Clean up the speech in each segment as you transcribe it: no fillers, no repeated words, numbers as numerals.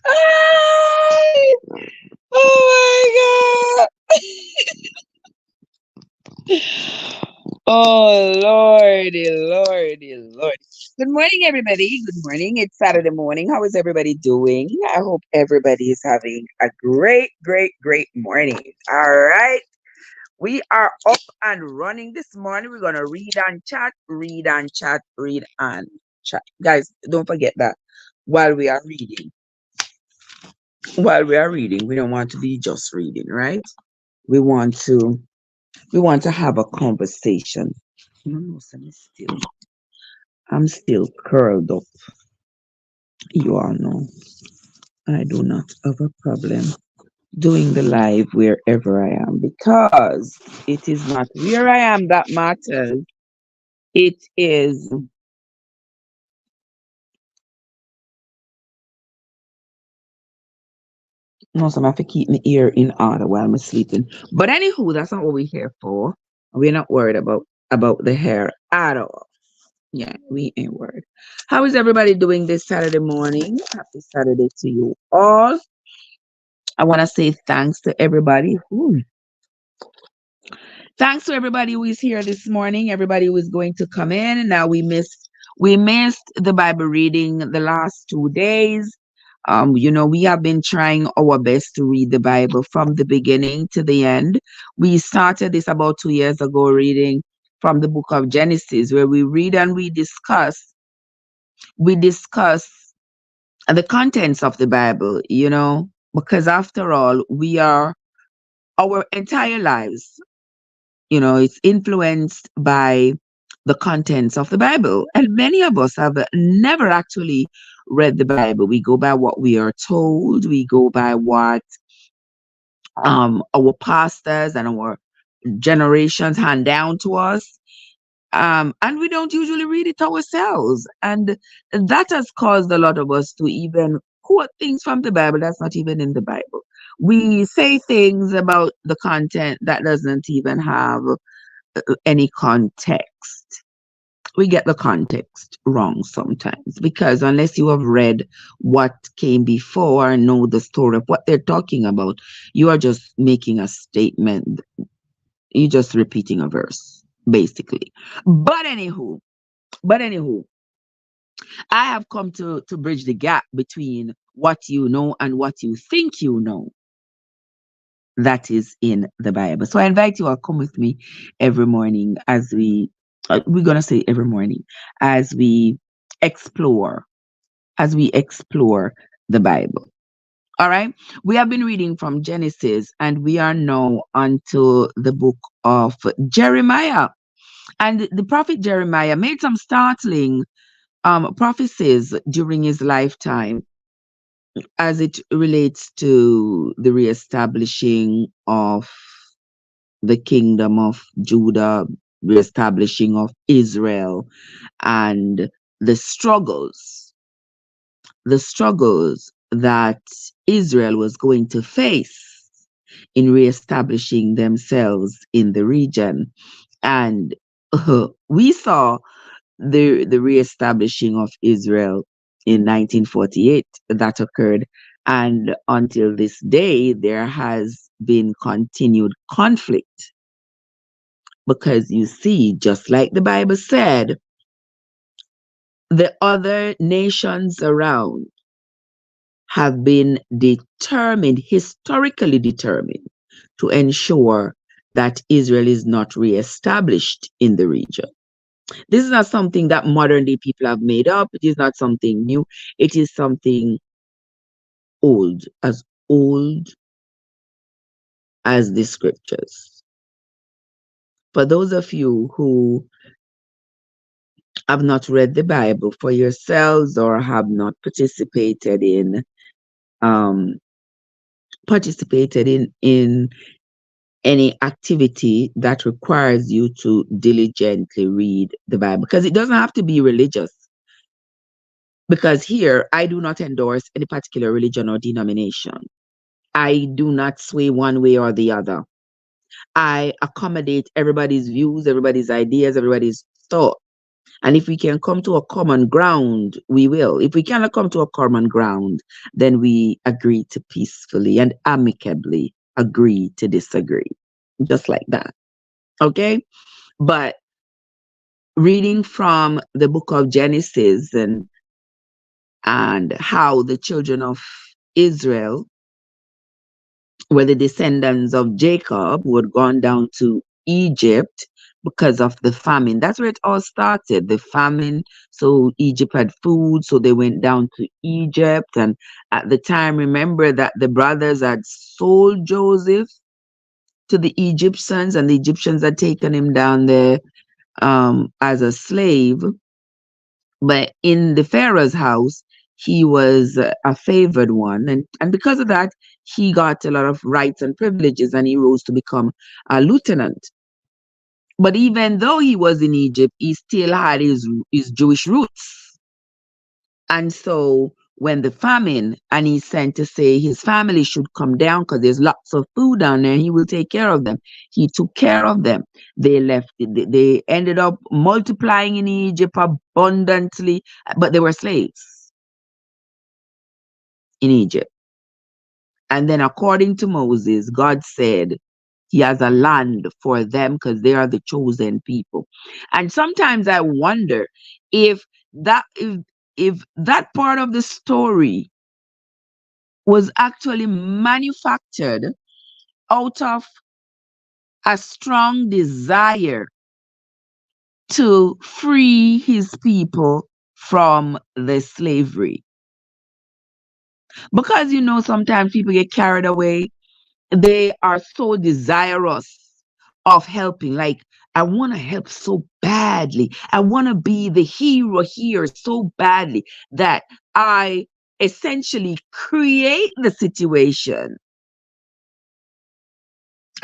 Ay! Oh my God. Oh Lordy, Lordy, Lord. Good morning, everybody. Good morning. It's Saturday morning. How is everybody doing? I hope everybody is having a great, great, great morning. All right. We are up and running this morning. We're gonna read and chat, read and chat, read and chat. Guys, don't forget that while we are reading, we don't want to be just reading, right? We want to have a conversation. No, no, so I'm still curled up. You all know I do not have a problem doing the live wherever I am because it is not where I am that matters. It is no, so I have to keep my ear in order while I'm sleeping. But anywho, that's not what we're here for. We're not worried about the hair at all. Yeah, we ain't worried. How is everybody doing this Saturday morning? Happy Saturday to you all. I want to say thanks to everybody. Thanks to everybody who is here this morning. Everybody who is going to come in. Now we missed the Bible reading the last 2 days. We have been trying our best to read the Bible from the beginning to the end. We started this about 2 years ago, reading from the book of Genesis, where we read and we discuss the contents of the Bible, because after all, our entire lives, it's influenced by the contents of the Bible. And many of us have never actually read the Bible. We go by what we are told, we go by what our pastors and our generations hand down to us. And we don't usually read it ourselves. And that has caused a lot of us to even quote things from the Bible that's not even in the Bible. We say things about the content that doesn't even have any context. We get the context wrong sometimes because unless you have read what came before and know the story of what they're talking about, you are just making a statement. You're just repeating a verse, basically. But anywho, I have come to bridge the gap between what you know and what you think you know that is in the Bible. So I invite you all come with me every morning as we're gonna say every morning as we explore the Bible. All right. We have been reading from Genesis and we are now onto the book of Jeremiah. And the prophet Jeremiah made some startling prophecies during his lifetime as it relates to the reestablishing of the kingdom of Judah, reestablishing of Israel, and the struggles that Israel was going to face in reestablishing themselves in the region. And we saw the reestablishing of Israel in 1948 that occurred. And until this day, there has been continued conflict because you see, just like the Bible said, the other nations around have been determined, historically determined, to ensure that Israel is not reestablished in the region. This is not something that modern day people have made up. It is not something new. It is something old as the scriptures. For those of you who have not read the Bible for yourselves or have not um, participated in any activity that requires you to diligently read the Bible, because it doesn't have to be religious. Because here, I do not endorse any particular religion or denomination. I do not sway one way or the other. I accommodate everybody's views, everybody's ideas, everybody's So, and if we can come to a common ground, we will. If we cannot come to a common ground, then we agree to peacefully and amicably agree to disagree. Just like that. Okay? But reading from the book of Genesis and how the children of Israel were the descendants of Jacob who had gone down to Egypt because of the famine. That's where it all started, the famine. So Egypt had food, so they went down to Egypt. And at the time, remember that the brothers had sold Joseph to the Egyptians, and the Egyptians had taken him down there as a slave. But in the Pharaoh's house, he was a favored one. And because of that, he got a lot of rights and privileges and he rose to become a lieutenant. But even though he was in Egypt, he still had his Jewish roots. And so when the famine, and he sent to say his family should come down because there's lots of food down there and he will take care of them. He took care of them. They left, they ended up multiplying in Egypt abundantly, but they were slaves in Egypt. And then according to Moses, God said he has a land for them because they are the chosen people. And sometimes I wonder if that if that part of the story was actually manufactured out of a strong desire to free his people from the slavery. Because sometimes people get carried away. They are so desirous of helping. Like, I want to help so badly. I want to be the hero here so badly that I essentially create the situation.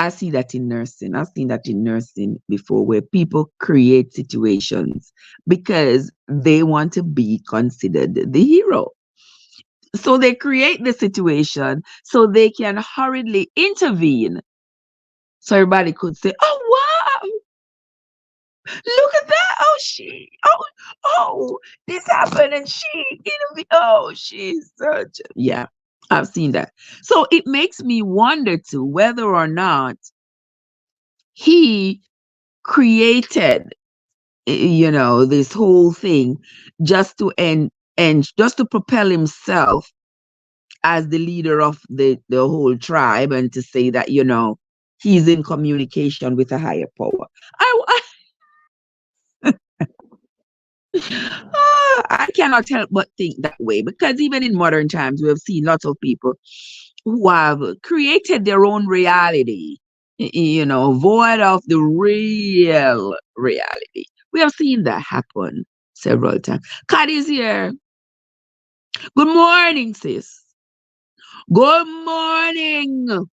I see that in nursing. I've seen that in nursing before where people create situations because they want to be considered the hero. So they create the situation so they can hurriedly intervene. So everybody could say, oh, wow, look at that. Oh, this happened and she's such, yeah, I've seen that. So it makes me wonder too whether or not he created this whole thing just to and just to propel himself as the leader of the whole tribe and to say that he's in communication with a higher power. I cannot help but think that way because even in modern times we have seen lots of people who have created their own reality, void of the real reality. We have seen that happen several times. Kat is here. Good morning, sis. Good morning.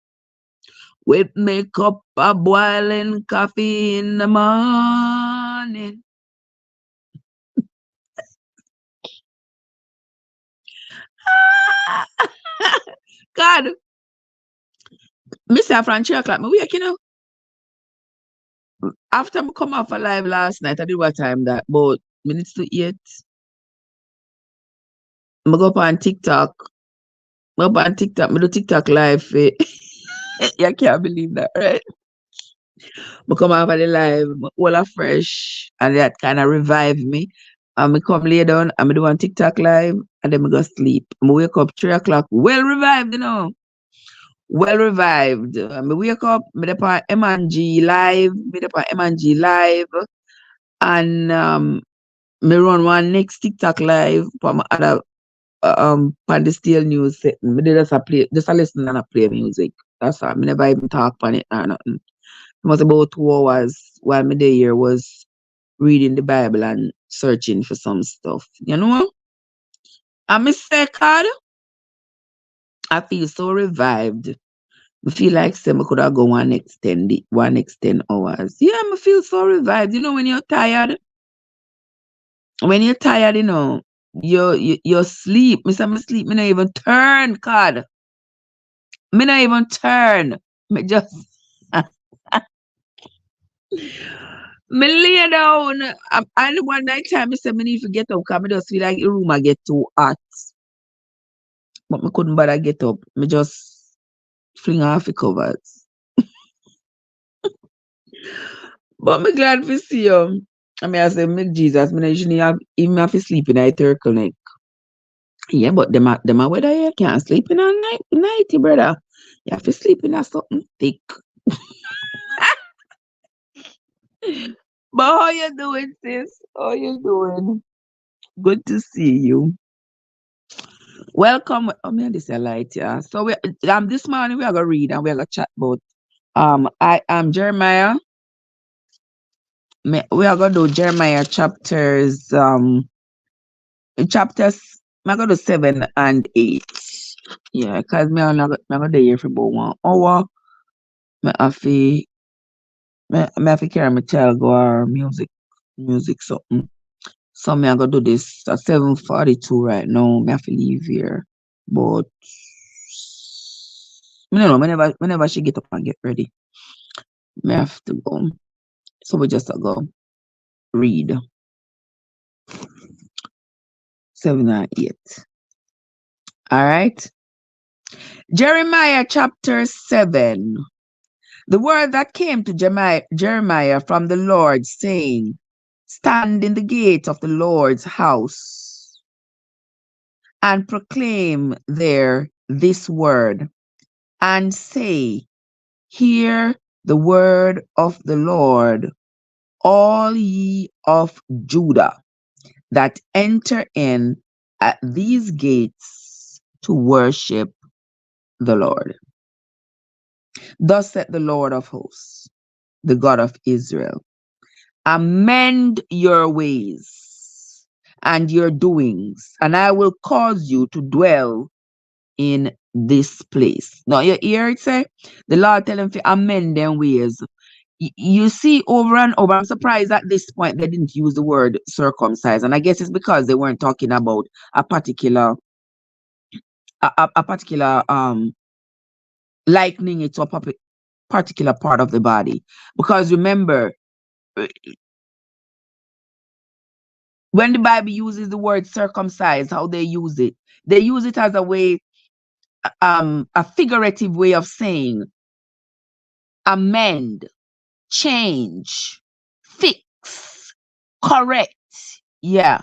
With me cup of boiling coffee in the morning. God, Mr. From 3 o'clock, me wake, After I come off alive last night, I did what time that? About minutes to 8. I go up on TikTok. Me do TikTok live. You can't believe that, right? I come off of the live, all fresh, and that kind of revived me. And I come lay down, and I do one TikTok live, and then I go sleep. I wake up 3 o'clock, well revived, Well revived. I wake up, me dey on M&G live, and me run one next TikTok live for my other on the steel news setting. Me dey just a listen and a play music. That's all. Me never even talk on it or nothing. It was about 2 hours while me there here was reading the Bible and searching for some stuff. And me say, God, I feel so revived. I feel like say I could have go one next 10 hours. Yeah, I feel so revived. When you're tired, you sleep. Me say me sleep, me not even turn, God. Me not even turn. Me just Me lay down. And one night time, I said, me need to get up because I just feel like the room I get too hot. But me couldn't bother get up. Me just fling off the covers. But me glad to see you. I mean, I say, make Jesus, me usually have him have to sleep in a turtleneck. Yeah, but them a weather you can't sleep in a nighty, brother. You have to sleep in a something thick. But how you doing, sis? How you doing? Good to see you. Welcome. Oh man, this is a light, yeah. So we this morning we are gonna read and we're gonna chat about I am Jeremiah. We are gonna do Jeremiah chapters I'm gonna do 7 and 8. Yeah, cause me gonna do here for about 1 hour. Me have to me have to carry my child go our music something. So me I gonna do this at 7:42 right now. Me have to leave here. But me no know, whenever she get up and get ready, me have to go. So we just go read 7 and 8. All right. Jeremiah chapter 7. The word that came to Jeremiah from the Lord, saying, stand in the gate of the Lord's house and proclaim there this word, and say, hear the word of the Lord, all ye of Judah that enter in at these gates to worship the Lord. Thus saith the Lord of hosts, the God of Israel, amend your ways and your doings, and I will cause you to dwell in this place. Now you hear it say, the Lord tell them to amend their ways. You see over and over, I'm surprised at this point they didn't use the word circumcise. And I guess it's because they weren't talking about a particular likening it to a particular part of the body. Because remember, when the Bible uses the word circumcise, how they use it as a way, a figurative way of saying amend, change, fix, correct. Yeah.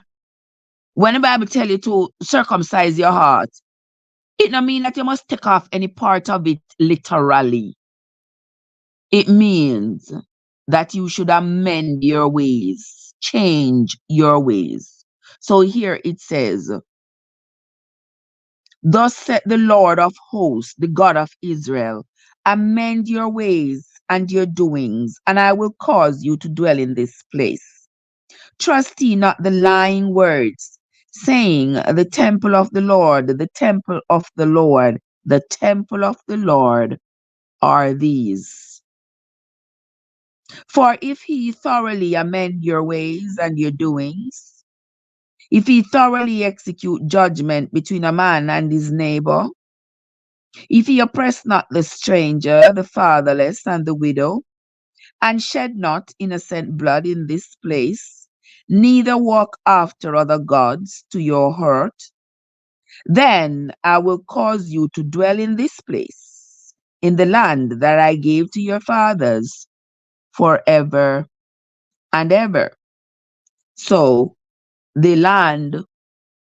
When the Bible tell you to circumcise your heart, it don't mean that you must take off any part of it literally. It means that you should amend your ways, change your ways. So here it says, thus said the Lord of hosts, the God of Israel, amend your ways and your doings, and I will cause you to dwell in this place. Trust ye not the lying words, saying, the temple of the Lord, the temple of the Lord, the temple of the Lord are these. For if he thoroughly amend your ways and your doings, if he thoroughly execute judgment between a man and his neighbor, if he oppress not the stranger, the fatherless, and the widow, and shed not innocent blood in this place, neither walk after other gods to your hurt, then I will cause you to dwell in this place, in the land that I gave to your fathers forever and ever. So the land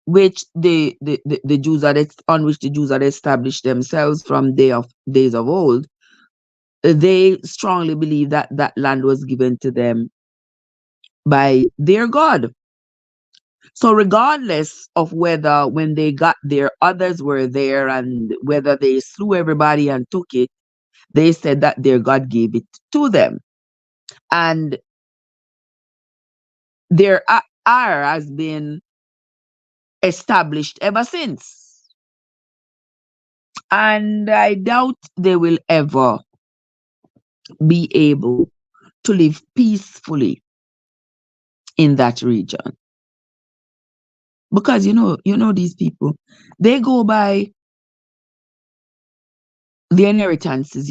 which the Jews had on which the Jews had established themselves from days of old, they strongly believe that that land was given to them by their God. So regardless of whether when they got there others were there and whether they slew everybody and took it, they said that their God gave it to them. And their R has been established ever since. And I doubt they will ever be able to live peacefully in that region. Because these people, they go by the inheritances.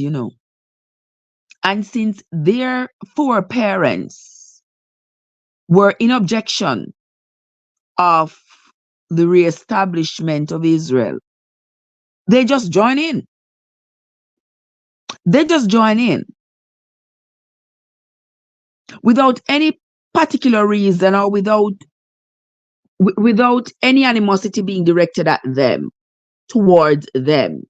And since their foreparents were in objection of the reestablishment of Israel. They just join in. They just join in without any particular reason or without any animosity being directed at them, towards them.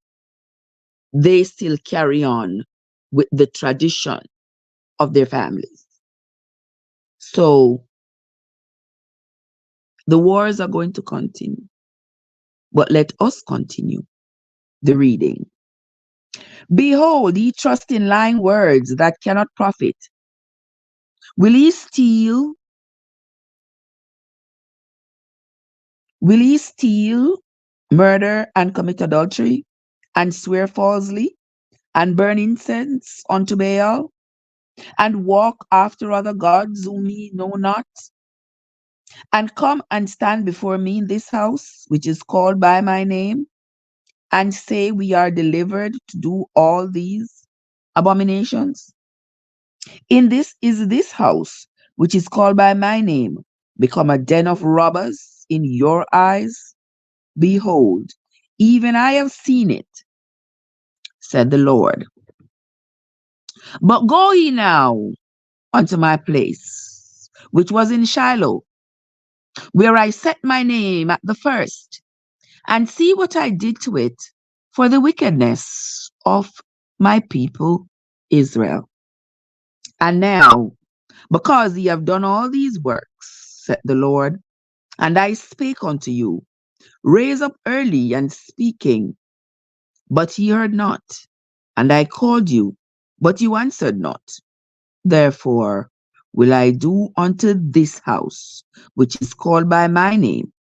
They still carry on with the tradition of their families. So the wars are going to continue. But let us continue the reading. Behold, ye trust in lying words that cannot profit. Will ye steal? Will ye steal, murder, and commit adultery, and swear falsely, and burn incense unto Baal, and walk after other gods whom ye know not, and come and stand before me in this house, which is called by my name, and say, we are delivered to do all these abominations? Is this house, which is called by my name, become a den of robbers in your eyes? Behold, even I have seen it, said the Lord. But go ye now unto my place, which was in Shiloh, where I set my name at the first, and see what I did to it for the wickedness of my people Israel. And now, because ye have done all these works, said the Lord, and I spake unto you, raise up early and speaking, but ye heard not, and I called you, but you answered not. Therefore will I do unto this house, which is called by my name,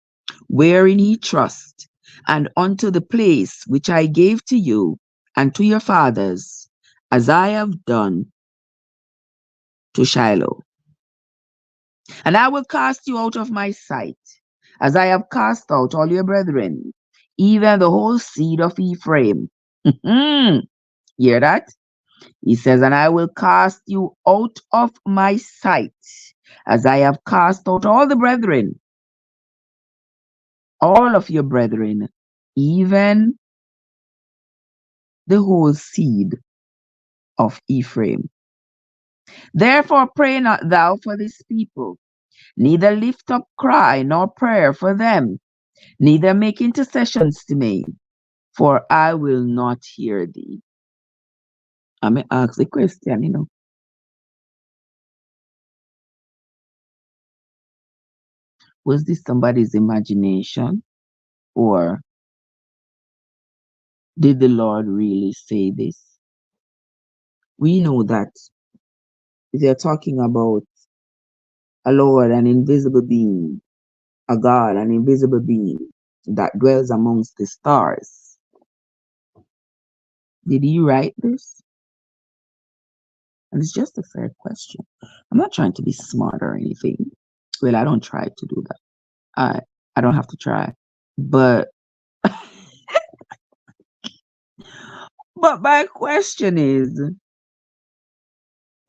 wherein ye trust, and unto the place which I gave to you and to your fathers, as I have done to Shiloh. And I will cast you out of my sight, as I have cast out all your brethren, even the whole seed of Ephraim. Hear that? He says, and I will cast you out of my sight, as I have cast out all the brethren, all of your brethren, even the whole seed of Ephraim. Therefore pray not thou for this people, neither lift up cry nor prayer for them, neither make intercessions to me, for I will not hear thee. I may ask the question, was this somebody's imagination, or did the Lord really say this? We know that they're talking about a Lord, an invisible being, a God, an invisible being that dwells amongst the stars. Did he write this? And it's just a fair question. I'm not trying to be smart or anything. Well, I don't try to do that. I don't have to try. But my question is,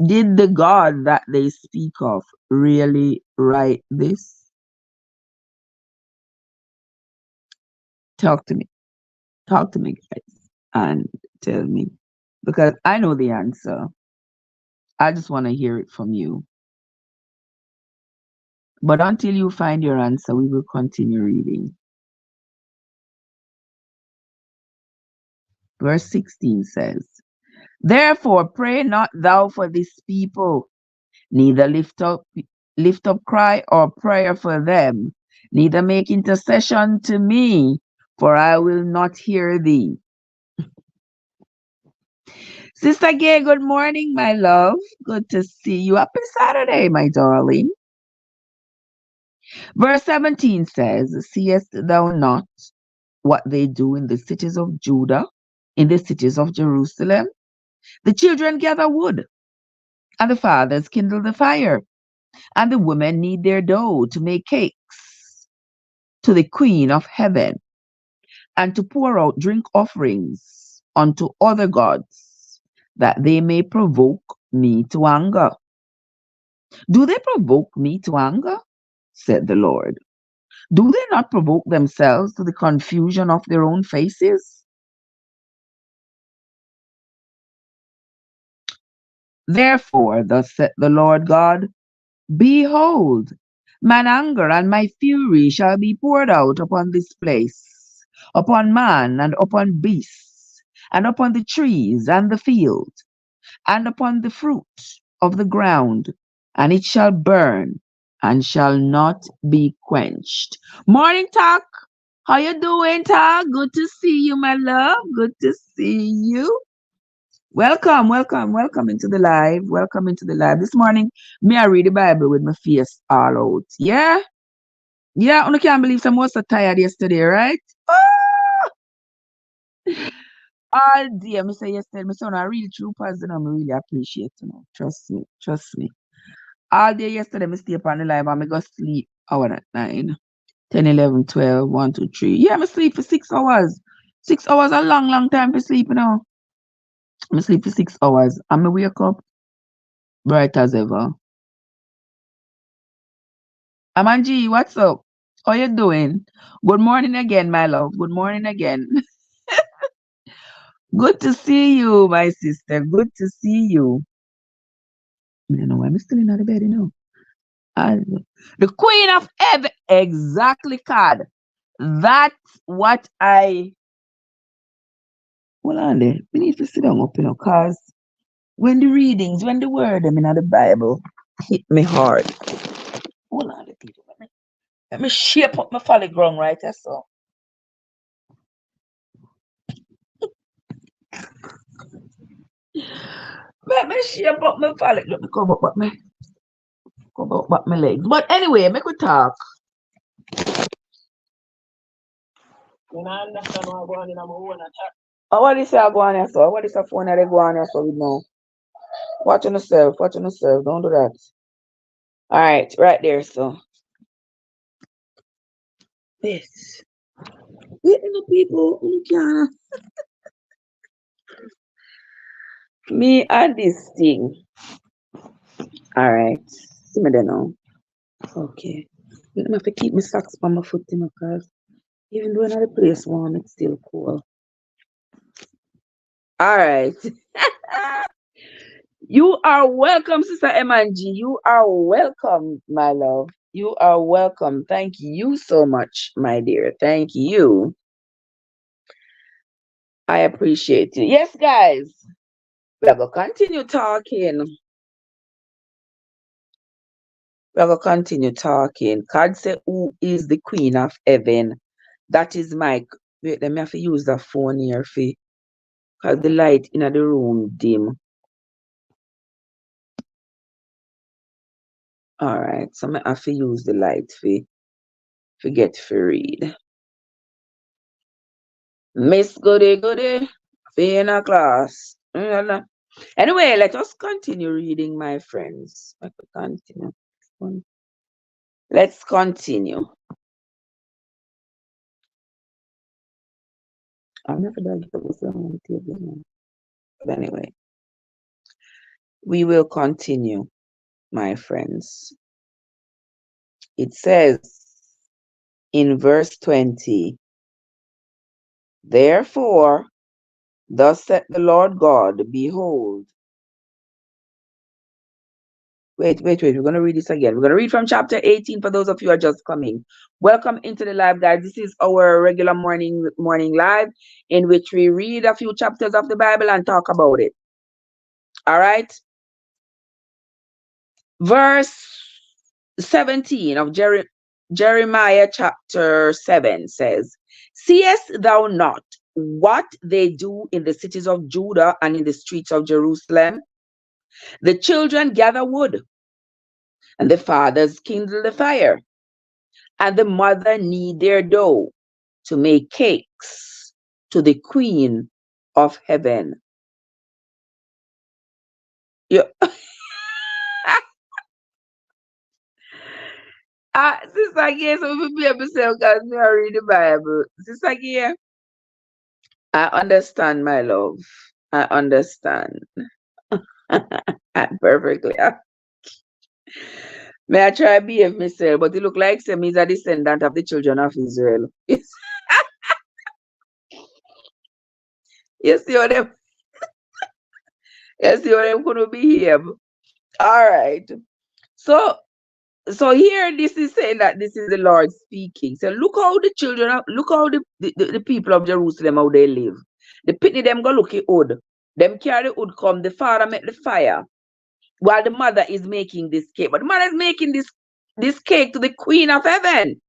did the God that they speak of really write this? Talk to me. Talk to me, guys, and tell me. Because I know the answer. I just want to hear it from you. But until you find your answer, we will continue reading. Verse 16 says, therefore pray not thou for this people, neither lift up cry or prayer for them, neither make intercession to me, for I will not hear thee. Sister Gay, good morning, my love. Good to see you. Happy Saturday, my darling. Verse 17 says, seest thou not what they do in the cities of Judah, in the cities of Jerusalem? The children gather wood, and the fathers kindle the fire, and the women knead their dough to make cakes to the Queen of heaven, and to pour out drink offerings unto other gods, that they may provoke me to anger. Do they provoke me to anger? Said the Lord. Do they not provoke themselves to the confusion of their own faces? Therefore, thus saith the Lord God, behold, mine anger and my fury shall be poured out upon this place, upon man and upon beasts, and upon the trees and the field, and upon the fruit of the ground, and it shall burn and shall not be quenched. Morning, Talk. How you doing, Talk? Good to see you, my love. Good to see you. Welcome, welcome, welcome into the live. Welcome into the live. This morning, me I read the Bible with my face all out. Yeah? Yeah, I can't believe I was so tired yesterday, right? Oh, all day. Me say yesterday, my son, I read troopers, and I really appreciate Trust me, trust me. All day yesterday, I stay up on the live and I go sleep hour at 9, 10, 11, 12, 1, 2, 3. Yeah, I sleep for 6 hours. 6 hours a long, long time for sleep, I sleep for 6 hours and I wake up bright as ever. Amanji, what's up? How you doing? Good morning again, my love. Good morning again. Good to see you, my sister. Good to see you. I don't know why I'm still in the bed. The Queen of Heaven. Exactly, God. That's what I. Hold on there. We need to sit down up, because when the readings, when the word, in the Bible hit me hard. Hold on, people. Let me shape up my folly ground right there, so. Let me shape up my folly. Let me cover up my legs. But anyway, make we talk. You know, understand what going in my own attack. What is I go on here so? What is a phone that they go on here so we know? Watch on yourself, Don't do that. All right there, so. This. The people who can me and this thing. All right. See me there now. Okay. I'm have to keep my socks on my foot, because even though another place warm, it's still cool. All right. You are welcome, Sister Emanji. You are welcome, my love. You are welcome. Thank you so much, my dear. Thank you. I appreciate you. Yes, guys. We're going to continue talking. We're going to continue talking. God said, who is the Queen of Heaven? That is my... Wait, let me have to use the phone here, because the light in the room dim. All right, so I have to use the light for get to read. Miss Goody Goody, be in a class. Anyway, let us continue reading, my friends. Let's continue. I'm never done on the table. But anyway, we will continue, my friends. It says in verse 20, therefore, thus saith the Lord God, behold. Wait. We're going to read this again. We're going to read from chapter 18 for those of you who are just coming. Welcome into the live, guys. This is our regular morning live in which we read a few chapters of the Bible and talk about it. All right? Verse 17 of Jeremiah chapter 7 says, seest thou not what they do in the cities of Judah and in the streets of Jerusalem? The children gather wood, and the fathers kindle the fire, and the mother knead their dough to make cakes to the Queen of Heaven. Yeah. Sister again, so we be myself because me I read the Bible. Sister again, I understand, my love. I understand. Perfectly. May I try behave myself, but it look like some is a descendant of the children of Israel. You see how them, you see how them couldn't behave. All right. So so here this is saying that this is the Lord speaking. So look how the children of, look how the people of Jerusalem how they live. The pitney them go look at wood. Them carry the wood come, the father make the fire while the mother is making this cake. But the mother is making this cake to the Queen of Heaven.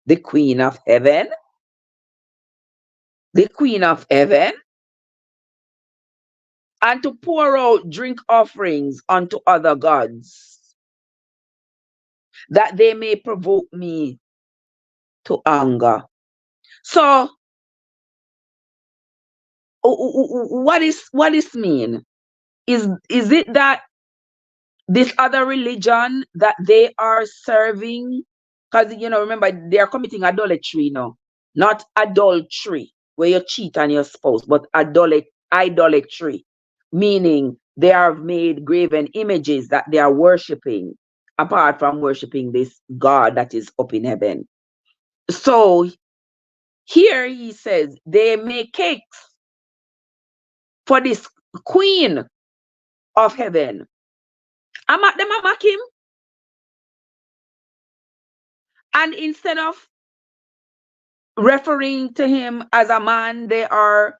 The Queen of Heaven. The Queen of Heaven. And to pour out drink offerings unto other gods, that they may provoke me to anger. So what is mean? Is it that this other religion that they are serving, because remember they are committing idolatry now, not adultery where you cheat on your spouse, but idolatry, meaning they have made graven images that they are worshiping apart from worshiping this God that is up in heaven. So here he says they make cakes for this Queen of Heaven. I'm at them, I'm him. And instead of referring to him as a man, they are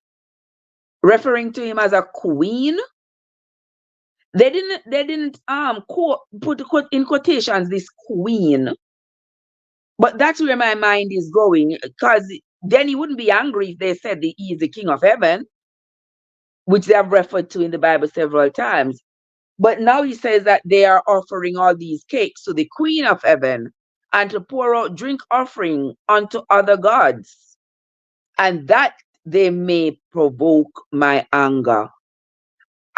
referring to him as a queen. They didn't put in quotations this queen. But that's where my mind is going, because then he wouldn't be angry if they said that he is the king of heaven, which they have referred to in the Bible several times. But now he says that they are offering all these cakes to the Queen of Heaven and to pour out drink offering unto other gods, and that they may provoke my anger.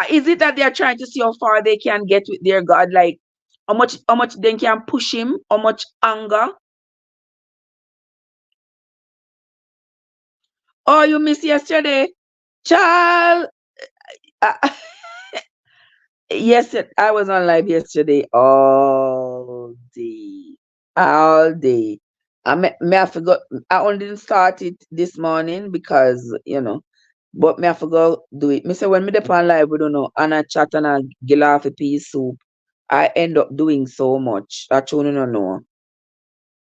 Is it that they are trying to see how far they can get with their God? Like how much they can push him, how much anger? Oh, you missed yesterday? Child. uh, yes, I was on live yesterday all day. All day. I forgot. I only didn't start it this morning because, but I forgot do it. Me say when me dey on live, we don't know, and I chat and I get off a piece soup. I end up doing so much. I truly don't know.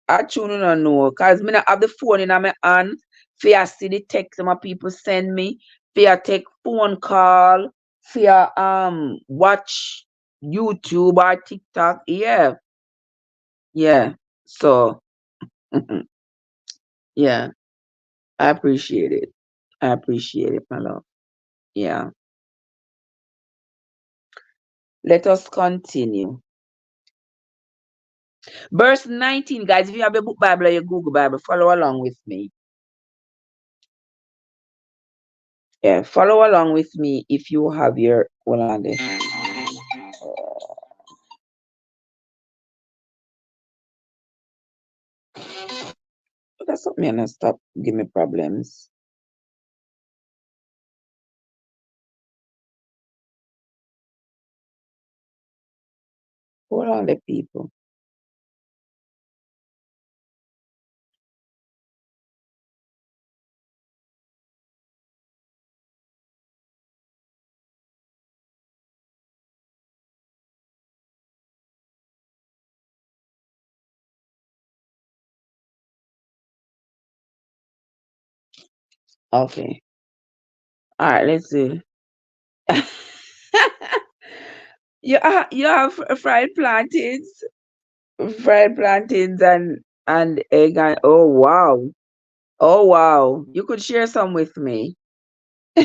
I truly don't know. Cause me not have the phone in my hand. Fear see the text my people send me. Fear take phone call. Fear watch YouTube or TikTok. Yeah. Yeah. So yeah, I appreciate it. I appreciate it, my love. Yeah. Let us continue. Verse 19, guys. If you have a book Bible or your Google Bible, follow along with me. Yeah, follow along with me if you have your, hold on there. That's something and stop give me problems. Hold on the people. Okay. All right, let's see. You have fried plantains and egg and oh wow, you could share some with me. All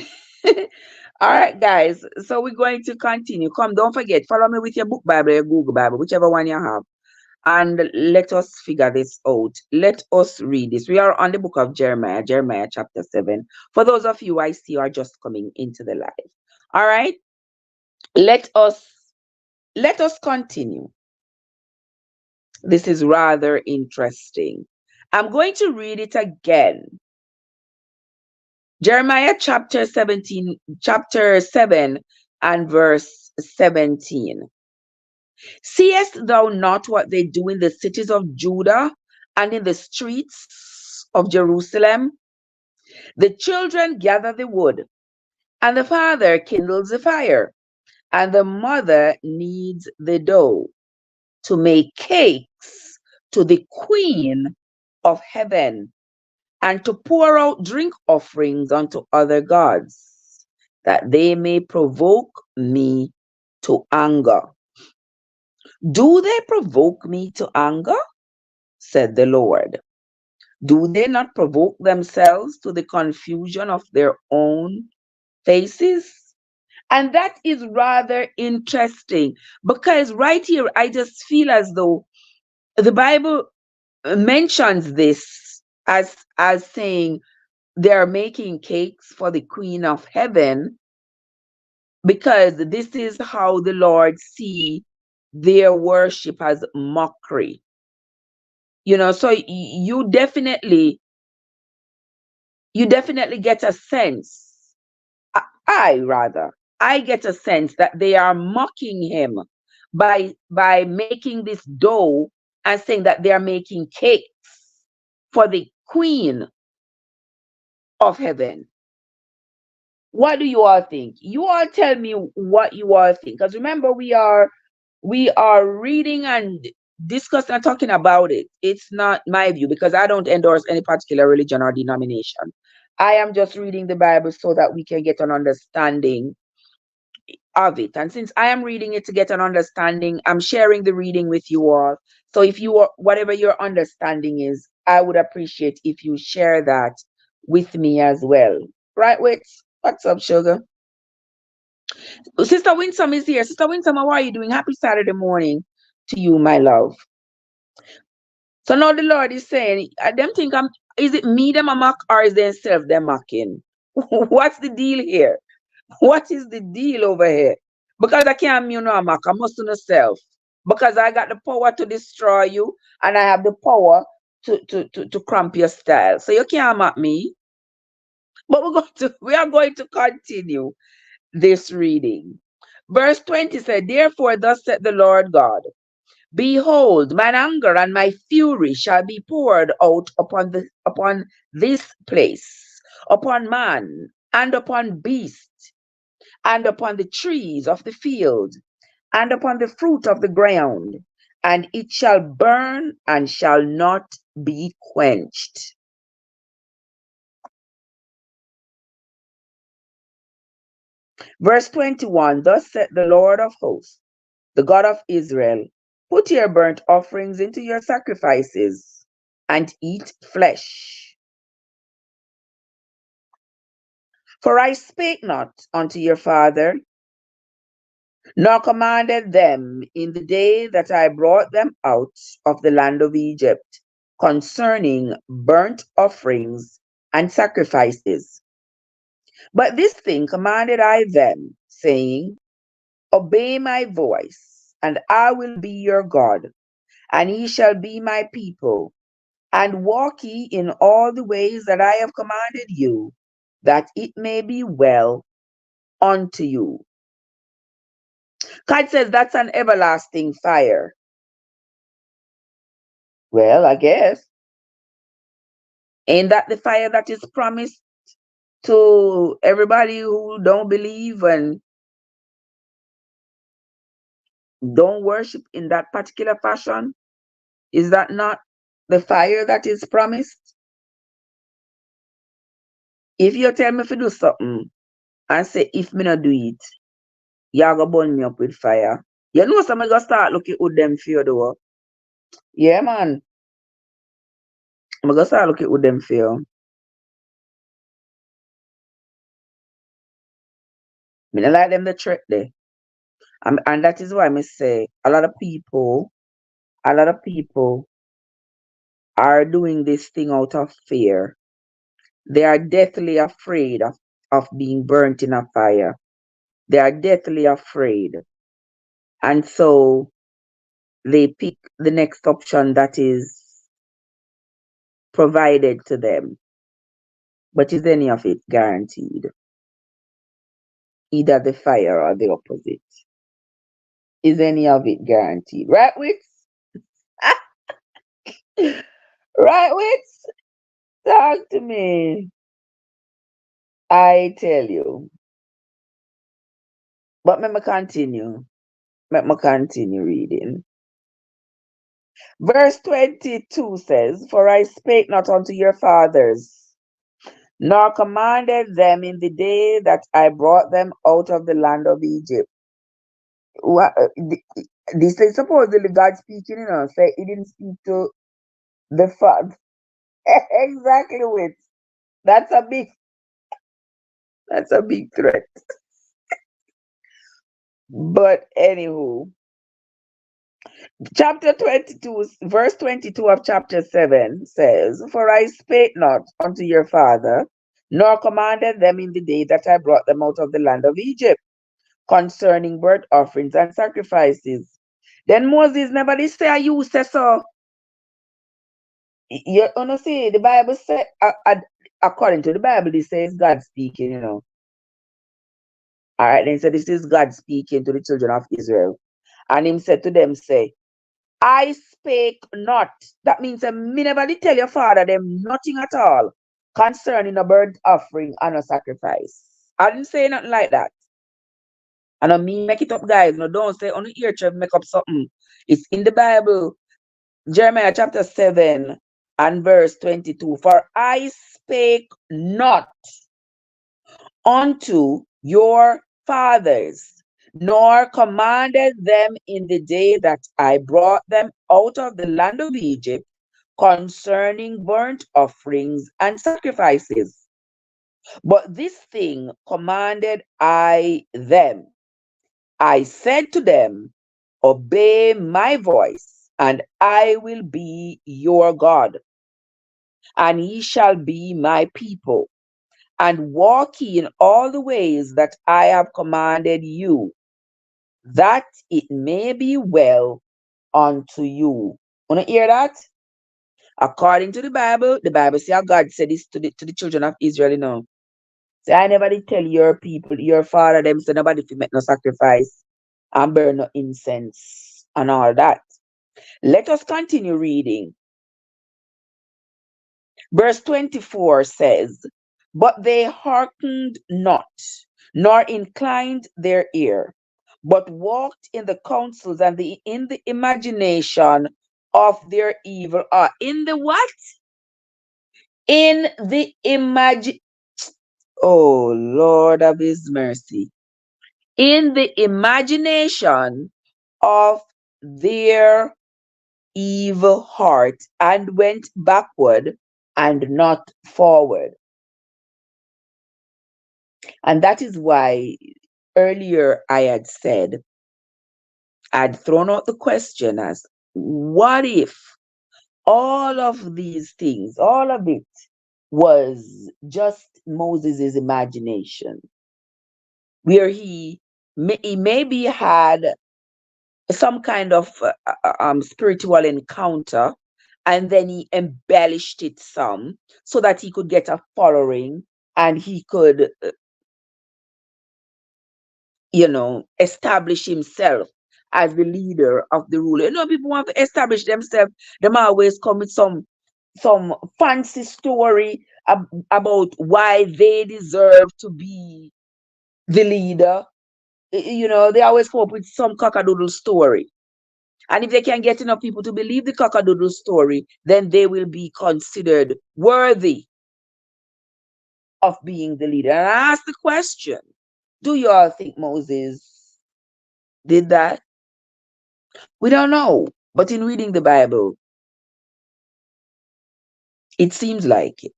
right, guys. So we're going to continue. Come, don't forget, follow me with your book Bible, your Google Bible, whichever one you have. And let us figure this out. Let us read this. We are on the book of Jeremiah, Jeremiah chapter 7. For those of you I see are just coming into the live. All right. Let us continue. This is rather interesting. I'm going to read it again. Jeremiah chapter 7 and verse 17. Seest thou not what they do in the cities of Judah and in the streets of Jerusalem? The children gather the wood, and the father kindles the fire, and the mother kneads the dough to make cakes to the Queen of heaven, and to pour out drink offerings unto other gods, that they may provoke me to anger. Do they provoke me to anger? Said the Lord. Do they not provoke themselves to the confusion of their own faces? And that is rather interesting, because right here, I just feel as though the Bible mentions this as saying they're making cakes for the Queen of heaven, because this is how the Lord see their worship as mockery. So you definitely get a sense, I get a sense that they are mocking him by making this dough and saying that they are making cakes for the Queen of heaven. What do you all think? You all tell me what you all think. Because remember, we are reading and discussing and talking about it. It's not my view, because I don't endorse any particular religion or denomination. I am just reading the Bible so that we can get an understanding of it. And since I am reading it to get an understanding, I'm sharing the reading with you all. So if you are, whatever your understanding is, I would appreciate if you share that with me as well. Right, wait. What's up, sugar? Sister Winsome is here. Sister Winsome, how are you doing? Happy Saturday morning to you, my love. So now the Lord is saying, them think is it me them a mock, or is themselves them mocking? What's the deal here? What is the deal over here? Because I can't you know a mock, I must know self. Because I got the power to destroy you, and I have the power to cramp your style. So you can't mock me. But we are going to continue this reading. Verse 20 said, Therefore, thus said the Lord God, Behold, mine anger and my fury shall be poured out upon this place, upon man, and upon beast, and upon the trees of the field, and upon the fruit of the ground, and it shall burn and shall not be quenched. Verse 21, Thus said the Lord of hosts, the God of Israel, put your burnt offerings into your sacrifices, and eat flesh. For I spake not unto your father, nor commanded them in the day that I brought them out of the land of Egypt, concerning burnt offerings and sacrifices. But this thing commanded I them, saying, Obey my voice, and I will be your God, and ye shall be my people, and walk ye in all the ways that I have commanded you, that it may be well unto you. God says that's an everlasting fire. Well, I guess. Ain't that the fire that is promised to everybody who don't believe and don't worship in that particular fashion? Is that not the fire that is promised? If you tell me to do something and say, if me not do it, you're going to burn me up with fire. You know, some going to start looking with them for you, though. Yeah, man. I'm going to start looking with them for you. I don't like them the trick there. And that is why I say a lot of people are doing this thing out of fear. They are deathly afraid of being burnt in a fire. They are deathly afraid. And so they pick the next option that is provided to them. But is any of it guaranteed? Either the fire or the opposite. Is any of it guaranteed? Right, Wits? Right, Wits? Talk to me. I tell you. But let me continue. Let me continue reading. Verse 22 says, For I spake not unto your fathers, nor commanded them in the day that I brought them out of the land of Egypt. This is supposedly God speaking, say he didn't speak to the father. Exactly, with that's a big threat. But anywho, chapter 22, verse 22 of chapter 7 says, For I spake not unto your father, nor commanded them in the day that I brought them out of the land of Egypt, concerning burnt offerings and sacrifices. Then Moses never did say, you say so. You know, see, the Bible said, according to the Bible, it says God speaking. All right, then so this is God speaking to the children of Israel. And him said to them, say, I spake not. That means me never did tell your father them nothing at all concerning a burnt offering and a sacrifice. I didn't say nothing like that. And I mean make it up, guys. No, don't say on the ear to make up something. It's in the Bible. Jeremiah chapter 7 and verse 22. For I spake not unto your fathers, nor commanded them in the day that I brought them out of the land of Egypt concerning burnt offerings and sacrifices. But this thing commanded I them. I said to them, Obey my voice, and I will be your God, and ye shall be my people, and walk ye in all the ways that I have commanded you, that it may be well unto you. Wanna hear that? According to the Bible say how God said this to the children of Israel, Say, I never did tell your people, your father, them, say nobody fi make no sacrifice and burn no incense and all that. Let us continue reading. Verse 24 says, But they hearkened not, nor inclined their ear, but walked in the counsels and in the imagination of their evil art. In the what? In the imagine. Oh, Lord of his mercy. In the imagination of their evil heart, and went backward and not forward. And that is why earlier I had said, I'd thrown out the question as, what if all of these things, all of it was just Moses' imagination, where he maybe had some kind of spiritual encounter, and then he embellished it some so that he could get a following and he could establish himself as the leader of the ruler. People want to establish themselves. Them always come with some fancy story about why they deserve to be the leader. They always come up with some cockadoodle story. And if they can get enough people to believe the cockadoodle story, then they will be considered worthy of being the leader. And I ask the question, do you all think Moses did that? We don't know. But in reading the Bible, it seems like it.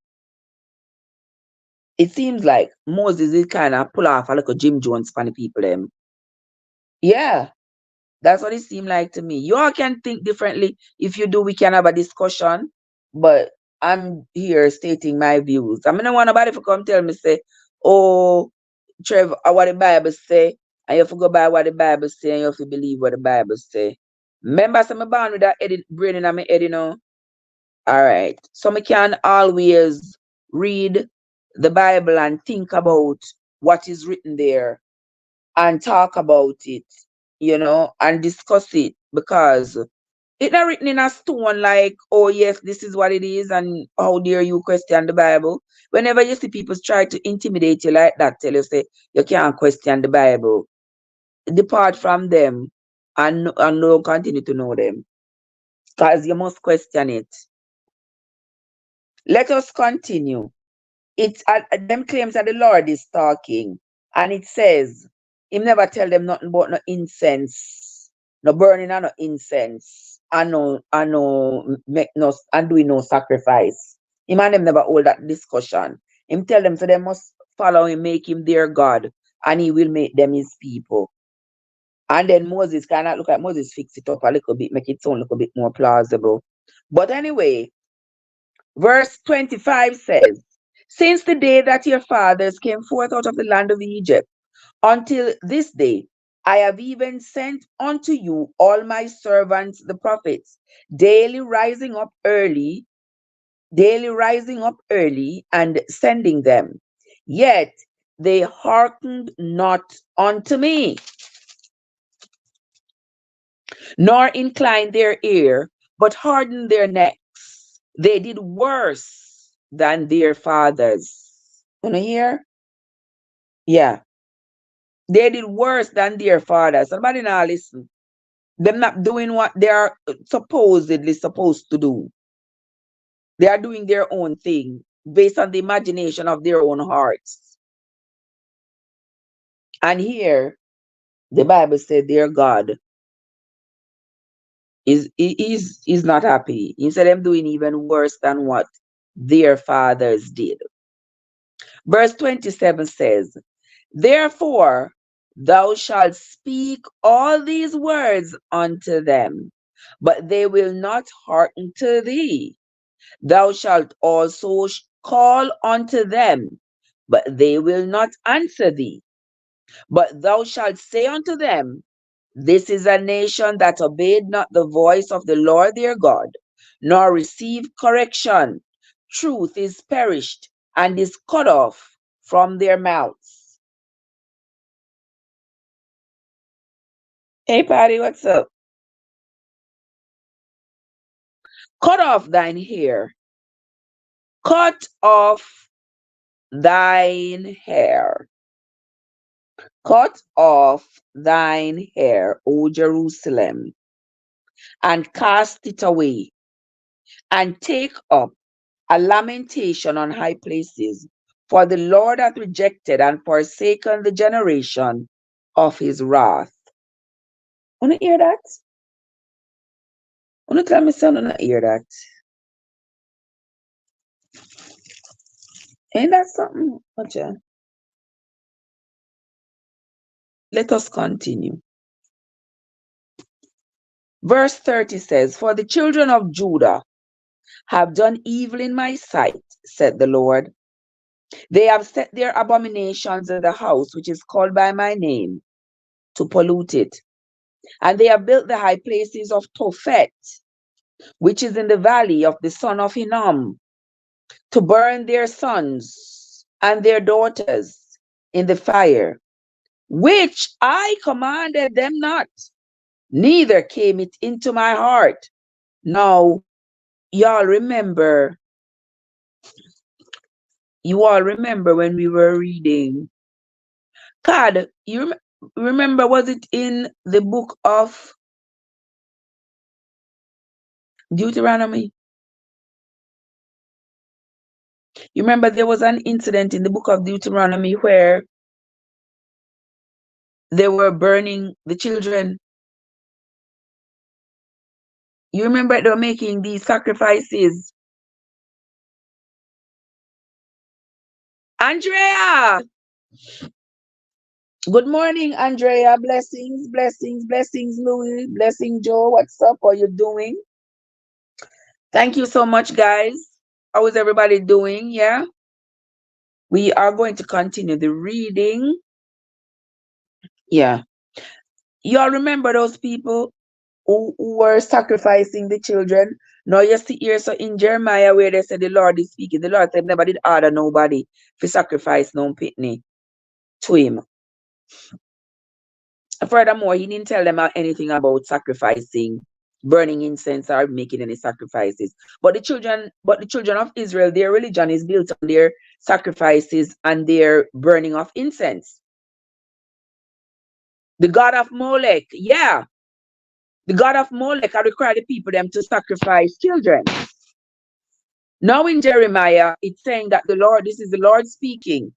It seems like Moses is kind of pull off a little Jim Jones funny people. Yeah, that's what it seemed like to me. You all can think differently. If you do, we can have a discussion. But I'm here stating my views. I mean, I don't want nobody to come tell me, say, oh, Trevor, what the Bible say, and you have to go by what the Bible say, and you have to believe what the Bible say. Remember, I'm born with that brain in my head, All right. So I can always read the Bible and think about what is written there and talk about it and discuss it, because it's not written in a stone like, oh yes, this is what it is, and how dare you question the Bible. Whenever you see people try to intimidate you like that, tell you say you can't question the Bible, depart from them, and don't continue to know them, because you must question it. Let us continue. It's them claims that the Lord is talking, and it says, Him never tell them nothing about no incense, no burning and no incense, and no make no and doing no sacrifice. Him and them never hold that discussion. Him tell them so they must follow him, make him their God, and he will make them his people. And then Moses cannot look at Moses, fix it up a little bit, make it sound a little bit more plausible. But anyway, verse 25 says, since the day that your fathers came forth out of the land of Egypt, until this day, I have even sent unto you all my servants, the prophets, daily rising up early and sending them. Yet they hearkened not unto me, nor inclined their ear, but hardened their necks. They did worse than their fathers. You know here? Yeah. They did worse than their fathers. Somebody now listen. Them not doing what they are supposedly supposed to do. They are doing their own thing based on the imagination of their own hearts. And here, the Bible said their God is not happy. He said them doing even worse than what their fathers did. Verse 27 says, therefore, thou shalt speak all these words unto them, but they will not hearken to thee. Thou shalt also call unto them, but they will not answer thee. But thou shalt say unto them, this is a nation that obeyed not the voice of the Lord their God, nor received correction. Truth is perished and is cut off from their mouths. Hey, Patty, what's up? Cut off thine hair. Cut off thine hair. Cut off thine hair, O Jerusalem, and cast it away, and take up a lamentation on high places, for the Lord hath rejected and forsaken the generation of his wrath. Wanna hear that? Wanna tell me son wanna hear that? Ain't that something? Watcha. Let us continue. Verse 30 says, for the children of Judah have done evil in my sight, said the Lord. They have set their abominations in the house which is called by my name, to pollute it. And they have built the high places of Tophet, which is in the valley of the son of Hinnom, to burn their sons and their daughters in the fire, which I commanded them not, neither came it into my heart. Now, you all remember when we were reading, God, you remember, was it in the book of Deuteronomy? You remember there was an incident in the book of Deuteronomy where they were burning the children. You remember they were making these sacrifices. Andrea! Good morning, Andrea. Blessings, blessings, blessings, Louis. Blessing, Joe. What's up? How you doing? Thank you so much, guys. How is everybody doing? Yeah? We are going to continue the reading. Yeah. Y'all remember those people who were sacrificing the children? Now you see here, so in Jeremiah where they said the Lord is speaking, the Lord said never did order nobody to sacrifice no pitney to him. Furthermore, he didn't tell them anything about sacrificing, burning incense, or making any sacrifices. But the children of Israel, their religion is built on their sacrifices and their burning of incense. The god of Molech, yeah, the god of Molech had required the people them to sacrifice children. Now in Jeremiah, it's saying that the Lord, this is the Lord speaking,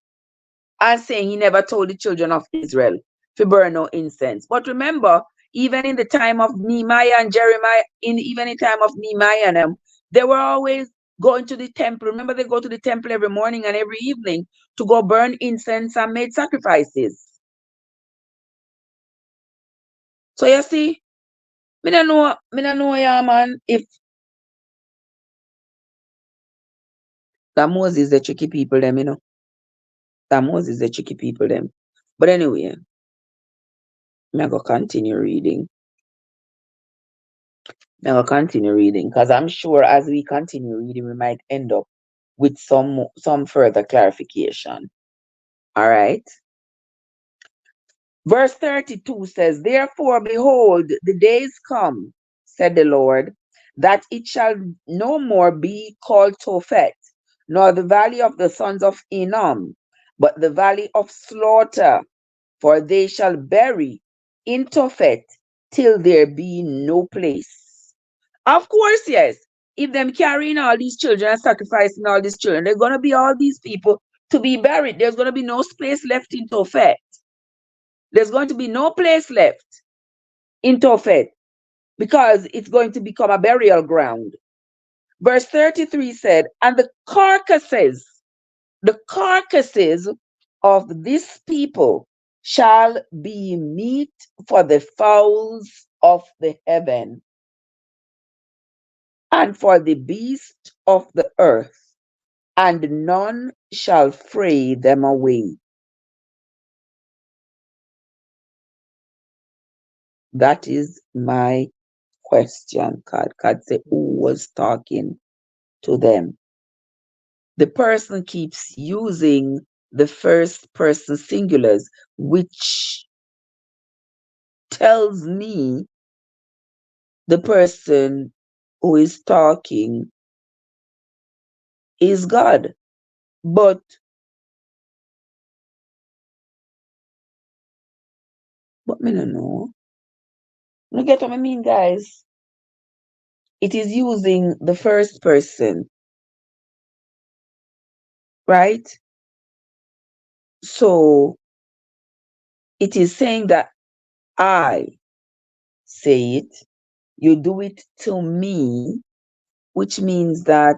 and saying he never told the children of Israel to burn no incense. But remember, even in the time of Nehemiah and Jeremiah, even in the time of Nehemiah and them, they were always going to the temple. Remember, they go to the temple every morning and every evening to go burn incense and make sacrifices. So you see, me don't know, yeah, man, if that Moses the tricky people them, that Moses the tricky people them. But anyway, I'm going to continue reading. Now I'll continue reading because I'm sure as we continue reading, we might end up with some further clarification. All right. Verse 32 says, therefore, behold, the days come, said the Lord, that it shall no more be called Tophet, nor the valley of the sons of Enom, but the valley of slaughter, for they shall bury in Tophet till there be no place. Of course, yes. If them carrying all these children and sacrificing all these children, there's going to be all these people to be buried. There's going to be no space left in Tophet. There's going to be no place left in Tophet because it's going to become a burial ground. Verse 33 said, and the carcasses of this people shall be meat for the fowls of the heaven and for the beast of the earth, and none shall fray them away. That is my question. God said, who was talking to them? The person keeps using the first person singulars, which tells me the person who is talking is God. But me no know. You get what I mean, guys? It is using the first person, right? So it is saying that I say it, you do it to me, which means that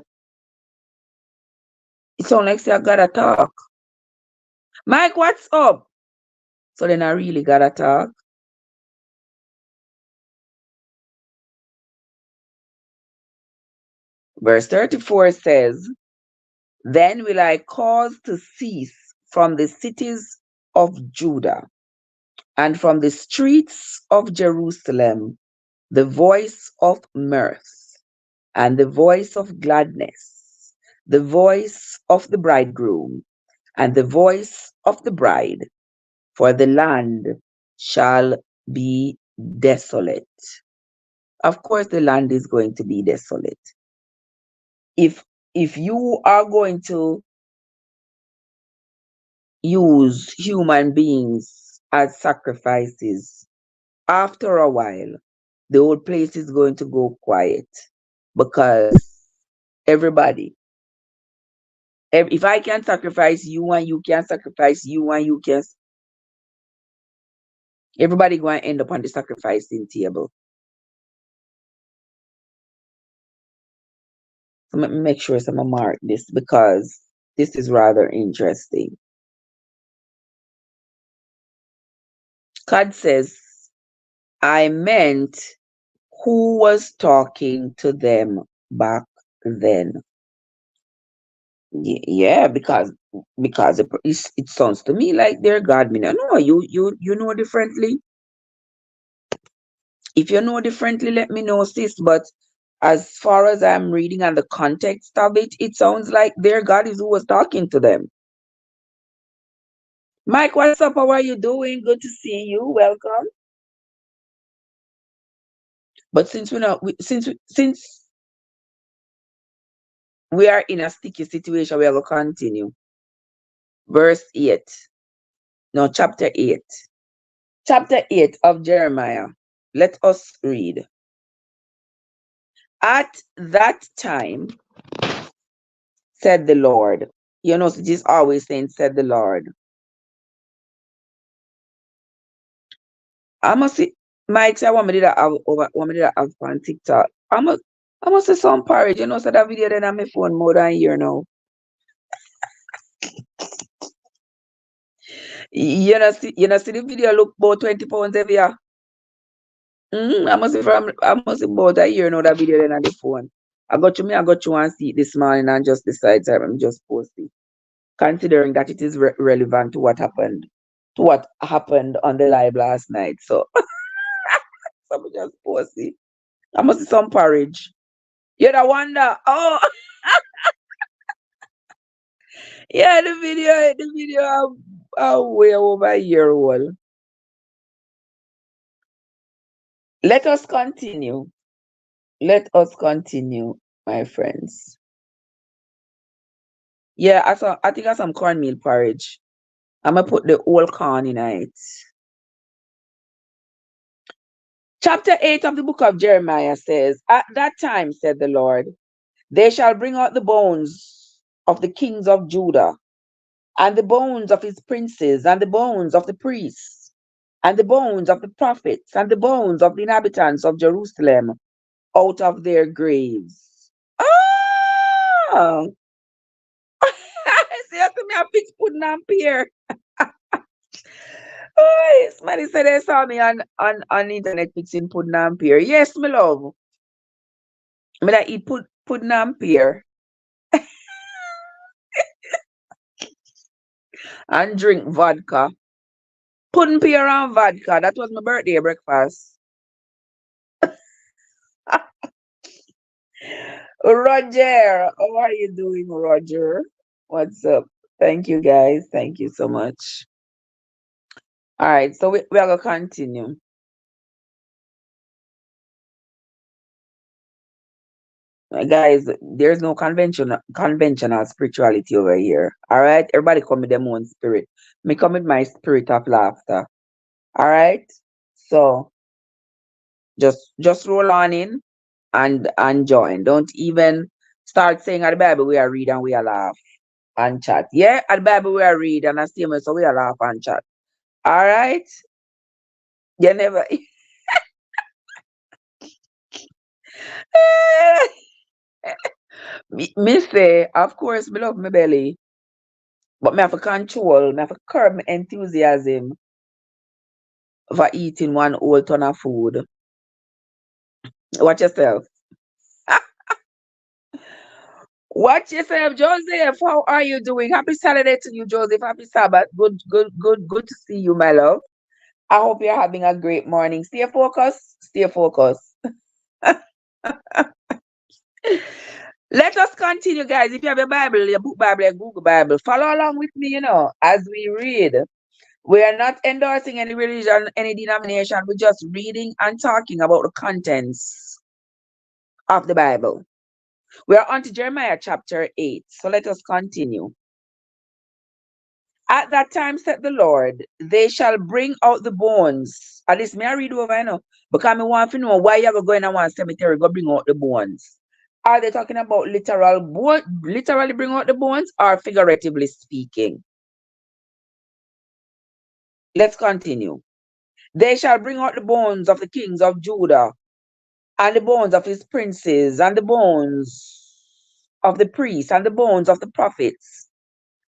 it sounds like say I gotta talk. Mike, what's up? So then I really gotta talk. Verse 34 says, then will I cause to cease from the cities of Judah and from the streets of Jerusalem the voice of mirth and the voice of gladness, the voice of the bridegroom and the voice of the bride, for the land shall be desolate. Of course, the land is going to be desolate. If you are going to use human beings as sacrifices, after a while, the whole place is going to go quiet because everybody, if I can sacrifice you and you can sacrifice you and you can, everybody going to end up on the sacrificing table. So let me make sure I'm mark this because this is rather interesting. God says, I meant who was talking to them back then. Yeah, because it sounds to me like they're God. Me no, you know differently. If you know differently, let me know, sis. But as far as I'm reading and the context of it, it sounds like their God is who was talking to them. Mike, what's up? How are you doing? Good to see you. Welcome. But since we're not, since we are in a sticky situation, we are going to continue. Verse 8. No, chapter 8. Chapter 8 of Jeremiah. Let us read. At that time, said the Lord. You know, it is always saying, said the Lord. I must see, Mike, say, I want me to have over, want me to have on TikTok. I must say some porridge, you know, so that video then on my phone more than a year now. You know, see the video look about 20 pounds heavier. I must say about a year now that video then on the phone. I got you and see it this morning and just decide to just post it. Considering that it is relevant to what happened on the live last night. So, so me just post it. I must see some porridge. You know, wonder. Oh, yeah, the video way over a year old. Let us continue. Let us continue, my friends. Yeah, I think I some cornmeal porridge. I'm gonna put the whole corn in it. Chapter 8 of the book of Jeremiah says, at that time, said the Lord, they shall bring out the bones of the kings of Judah, and the bones of his princes, and the bones of the priests, and the bones of the prophets, and the bones of the inhabitants of Jerusalem out of their graves. Oh! See, after me, I fix pudding and pear. Oh, somebody said they saw me on internet fixing pudding and pear. Yes, my love. I mean, I eat pudding and pear and drink vodka. Pudding, pear, and vodka. That was my birthday breakfast. Roger, how are you doing, Roger? What's up? Thank you, guys. Thank you so much. All right, so we are going to continue. Guys, there's no conventional spirituality over here. All right, everybody come with their own spirit. Me come with my spirit of laughter. All right, so just roll on in and join. Don't even start saying at the Bible we are read and we are laugh and chat. Yeah, at the Bible we are read and I see me so we are laugh and chat. All right, you never. Me say, of course, me love my belly, but me have to control, me have to curb my enthusiasm for eating one whole ton of food. Watch yourself. Watch yourself, Joseph. How are you doing? Happy Saturday to you, Joseph. Happy Sabbath. Good to see you, my love. I hope you're having a great morning. Stay focused. Stay focused. Let us continue, guys. If you have a Bible, your book Bible, your Google Bible, follow along with me, as we read. We are not endorsing any religion, any denomination. We're just reading and talking about the contents of the Bible. We are on to Jeremiah chapter 8. So let us continue. At that time, said the Lord, they shall bring out the bones. At least may I read over, because I want to know why you're going to one cemetery, go bring out the bones. Are they talking about literally bring out the bones, or figuratively speaking? Let's continue. They shall bring out the bones of the kings of Judah, and the bones of his princes, and the bones of the priests, and the bones of the prophets,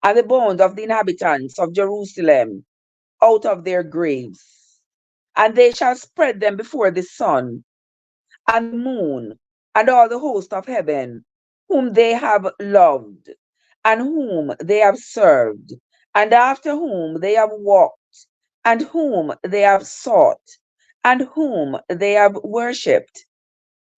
and the bones of the inhabitants of Jerusalem out of their graves. And they shall spread them before the sun, and the moon, and all the host of heaven, whom they have loved, and whom they have served, and after whom they have walked, and whom they have sought, and whom they have worshipped.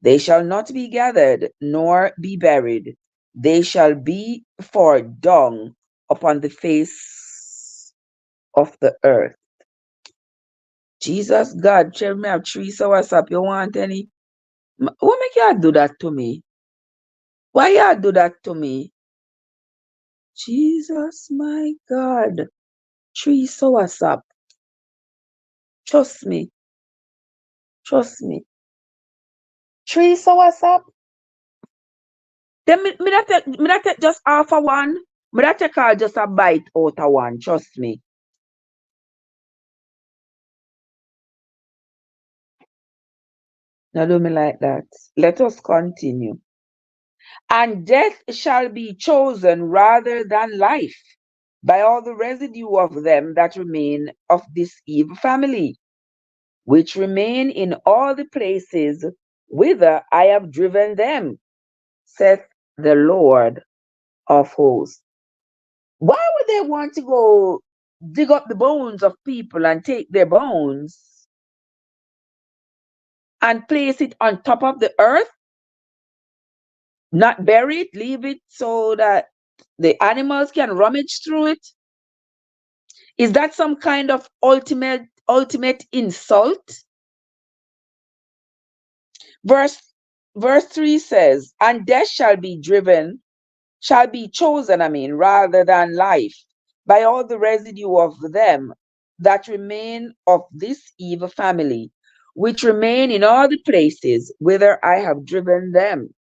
They shall not be gathered, nor be buried. They shall be for dung upon the face of the earth. Jesus God, tell me have 3 hours up. You want any? What make you do that to me? Why you do that to me? Jesus, my God. 3 hours up. Trust me. Trust me. 3 hours up. Then me that take just half a one. Me that take all just a bite out of one. Trust me. Now do me like that. Let us continue. And death shall be chosen rather than life by all the residue of them that remain of this evil family, which remain in all the places whither I have driven them, saith the Lord of hosts. Why would they want to go dig up the bones of people and take their bones and place it on top of the earth? Not bury it, leave it so that the animals can rummage through it? Is that some kind of ultimate insult? Verse verse 3 says, and death shall be chosen, rather than life, by all the residue of them that remain of this evil family, which remain in all the places whither I have driven them,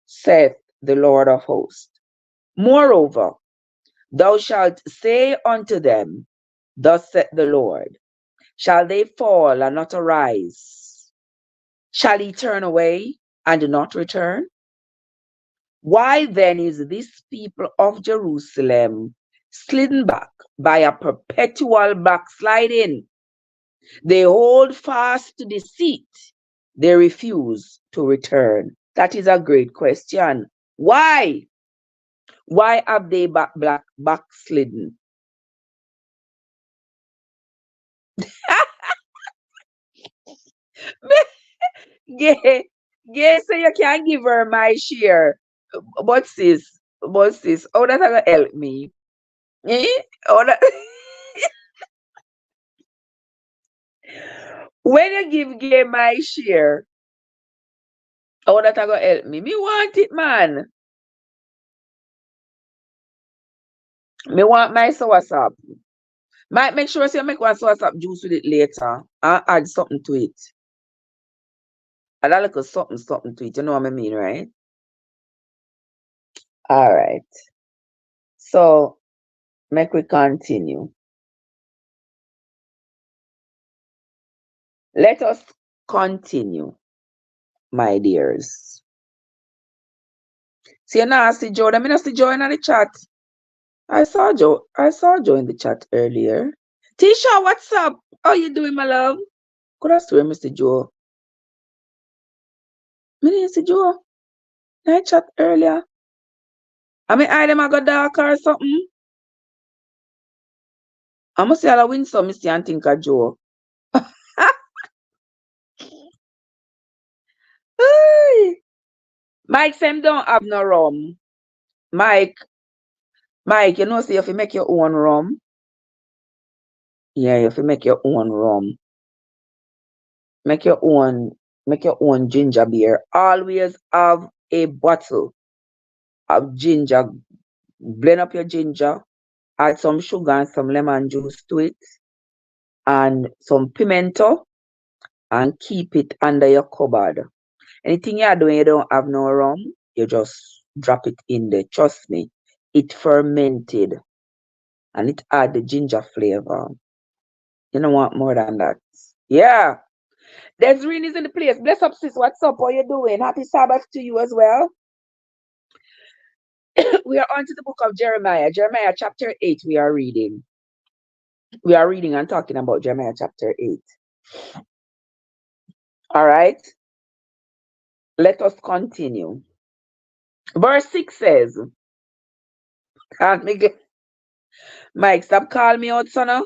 saith the Lord of hosts. Moreover, thou shalt say unto them, thus saith the Lord, shall they fall and not arise? Shall he turn away and not return? Why then is this people of Jerusalem slidden back by a perpetual backsliding? They hold fast to deceit. They refuse to return. That is a great question. Why? Why have they backslidden? Yeah, yeah, so you can't give her my share. But sis, how that gonna help me? Eh? How that... when you give gay my share, how that gonna help me? Me want it, man. Me want my soursop. Might make sure you make one soursop juice with it later and add something to it. Add a little something to it. You know what I mean, right? All right. So make we continue. Let us continue, my dears. See, you now see Joe. I mean, I see Joe in the chat. I saw Joe. I saw Joe in the chat earlier. Tisha, what's up? How you doing, my love? Could I swear, Mr. Joe? Me didn't see Joe. I chat earlier. I mean, I them I got dark or something. I must say I'll win some, Mr. and think of Joe. Hey. Mike, Sam don't have no rum. Mike, you know, see if you make your own rum. Yeah, if you make your own rum. Make your own ginger beer. Always have a bottle of ginger. Blend up your ginger, add some sugar and some lemon juice to it, and some pimento, and keep it under your cupboard. Anything you're doing, you don't have no rum, you just drop it in there. Trust me, it fermented and it add the ginger flavor. You don't want more than that. Yeah. Desireen is in the place. Bless up, sis. What's up? How you doing? Happy Sabbath to you as well. We are on to the book of Jeremiah. Jeremiah chapter 8 we are reading. We are reading and talking about Jeremiah chapter 8. All right. Let us continue. Verse 6 says, Mike, stop calling me out, son.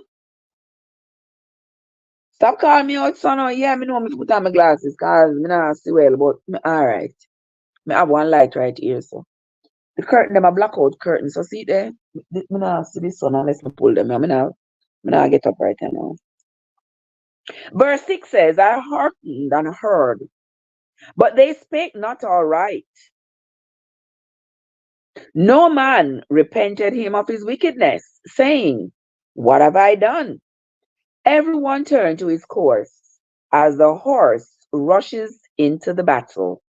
Stop calling me out, son. Yeah, me know me put on my glasses because me not see well, but all right. Me have one light right here, so. The curtain, them a blackout curtain, so see it there? Me not see the sun unless me pull them. Me not Now I get up right now. Verse 6 says, I hearkened and heard, but they spake not aright. No man repented him of his wickedness, saying, what have I done? Everyone turned to his course, as the horse rushes into the battle.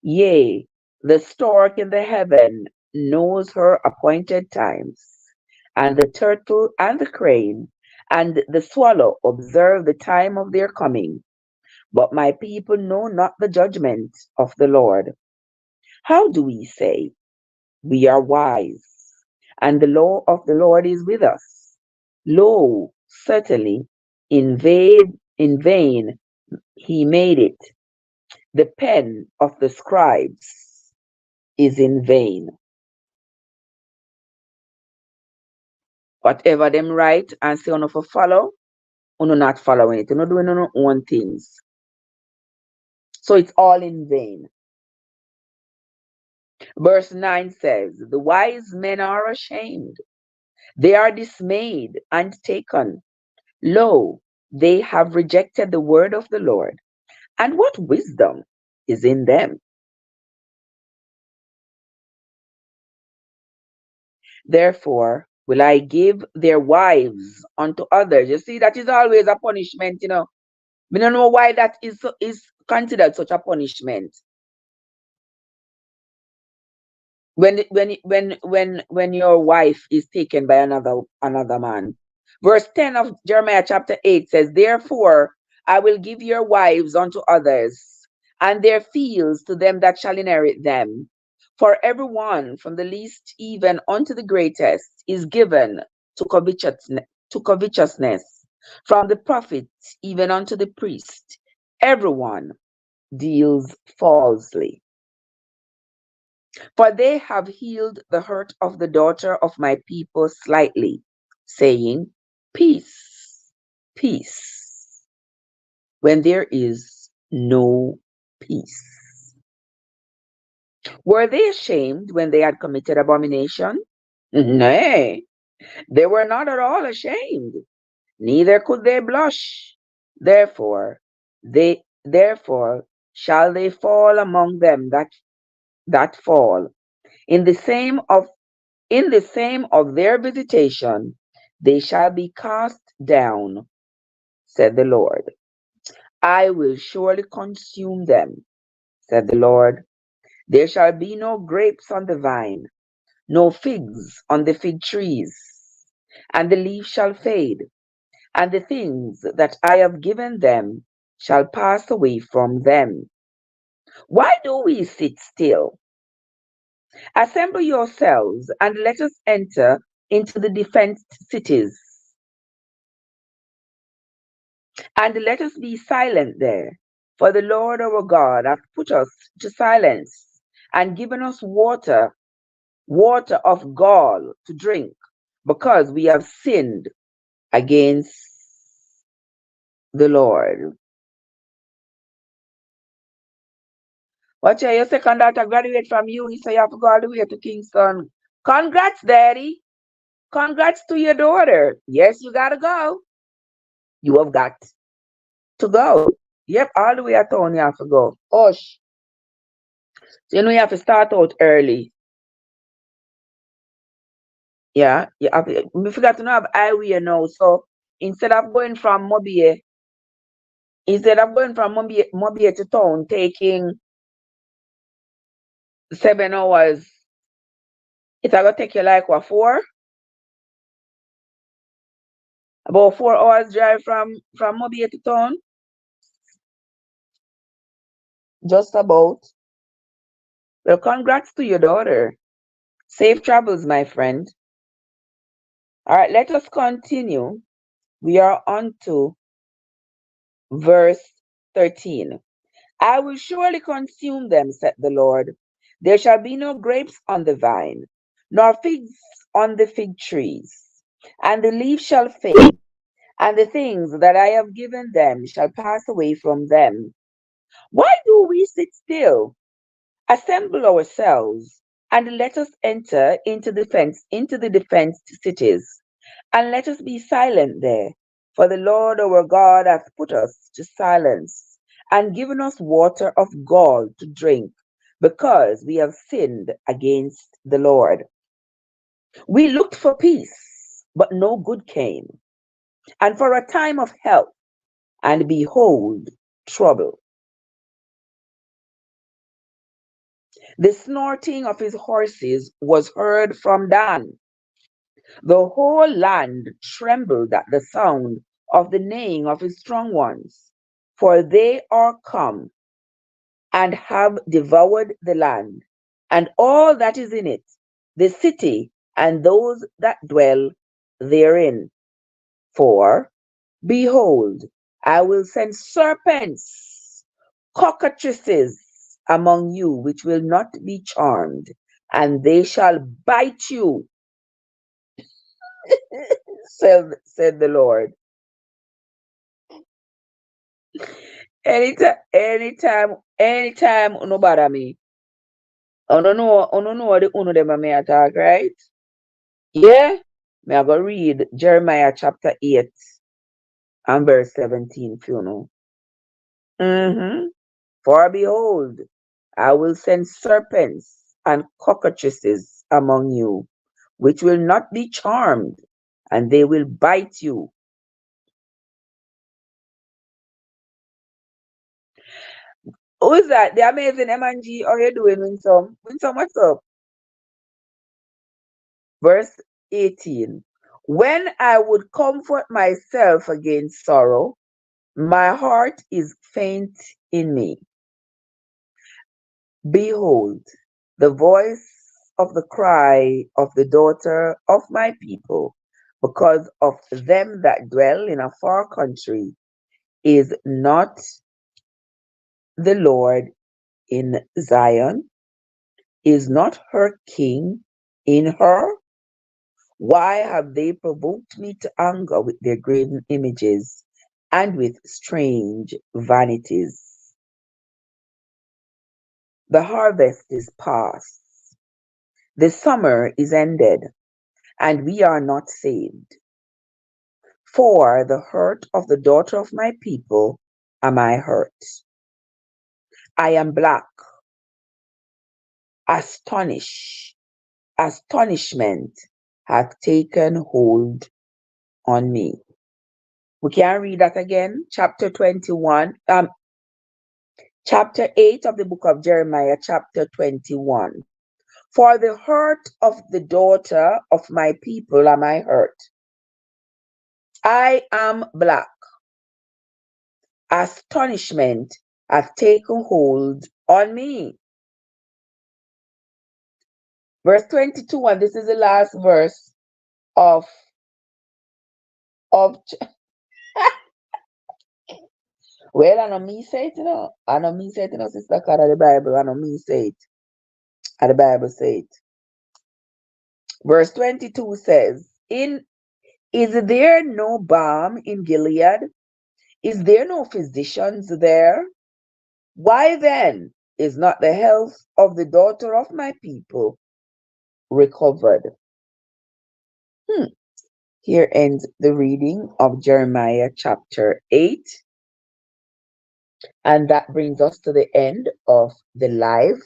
Yea, the stork in the heaven knows her appointed times, and the turtle and the crane and the swallow observe the time of their coming. But my people know not the judgment of the Lord. How do we say, we are wise, and the law of the Lord is with us? Lo, certainly, in vain he made it. The pen of the scribes is in vain. Whatever them write and say uno for follow, uno not following it. Uno doing uno own things. So it's all in vain. Verse 9 says, the wise men are ashamed. They are dismayed and taken. Lo, they have rejected the word of the Lord. And what wisdom is in them? Therefore will I give their wives unto others. You see, that is always a punishment, you know. We don't know why that is considered such a punishment. When your wife is taken by another man. Verse 10 of Jeremiah chapter 8 says, therefore I will give your wives unto others, and their fields to them that shall inherit them. For everyone, from the least even unto the greatest, is given to covetousness. From the prophet even unto the priest, everyone deals falsely. For they have healed the hurt of the daughter of my people slightly, saying, peace, peace, when there is no peace. Were they ashamed when they had committed abomination? Nay, they were not at all ashamed, neither could they blush. Therefore shall they fall among them that fall. In the same of their visitation, they shall be cast down, said the Lord. I will surely consume them, said the Lord. There shall be no grapes on the vine, no figs on the fig trees, and the leaf shall fade, and the things that I have given them shall pass away from them. Why do we sit still? Assemble yourselves, and let us enter into the defenced cities. And let us be silent there, for the Lord our God hath put us to silence, and given us water of gall to drink, because we have sinned against the Lord. Watch out, your second daughter graduate from uni, so you have to go all the way to Kingston. Congrats, Daddy. Congrats to your daughter. Yes, you gotta go. You have got to go. Yep, all the way at town you have to go. Osh. So you know you have to start out early. Yeah, we forgot to know have highway now. So instead of going from Mobile to town, taking 7 hours, it's gonna take you like what, about 4 hours drive from Mobile to town, just about. Well, congrats to your daughter. Safe travels, my friend. All right, let us continue. We are on to verse 13. I will surely consume them, said the Lord. There shall be no grapes on the vine, nor figs on the fig trees, and the leaf shall fade, and the things that I have given them shall pass away from them. Why do we sit still? Assemble ourselves, and let us enter into the defenced cities. And let us be silent there, for the Lord our God hath put us to silence, and given us water of gall to drink, because we have sinned against the Lord. We looked for peace, but no good came, and for a time of health, and behold, trouble. The snorting of his horses was heard from Dan. The whole land trembled at the sound of the neighing of his strong ones, for they are come and have devoured the land, and all that is in it, the city and those that dwell therein. For, behold, I will send serpents, cockatrices among you, which will not be charmed, and they shall bite you, said the Lord. Anytime uno bother me, uno know the uno dem a me attack, right? Yeah? Me I go read Jeremiah chapter 8 and verse 17 for you know. Mm-hmm. For behold, I will send serpents and cockatrices among you, which will not be charmed, and they will bite you. Who is that? The amazing M&G. How you doing, Winsome? Winsome, what's up? Verse 18. When I would comfort myself against sorrow, my heart is faint in me. Behold, the voice of the cry of the daughter of my people, because of them that dwell in a far country, is not the Lord in Zion? Is not her king in her? Why have they provoked me to anger with their graven images and with strange vanities? The harvest is past, the summer is ended, and we are not saved. For the hurt of the daughter of my people am I hurt. I am black, astonished, astonishment hath taken hold on me. We can read that again. Chapter 8 of the book of Jeremiah, chapter 21. For the hurt of the daughter of my people am I hurt. I am black. Astonishment hath taken hold on me. Verse 22, and this is the last verse of of well, I know me say it, you know. I know me say it, you know, sister God of the Bible. I know me say it. And the Bible say it. Verse 22 says, Is there no balm in Gilead? Is there no physicians there? Why then is not the health of the daughter of my people recovered? Hmm. Here ends the reading of Jeremiah chapter 8. And that brings us to the end of the live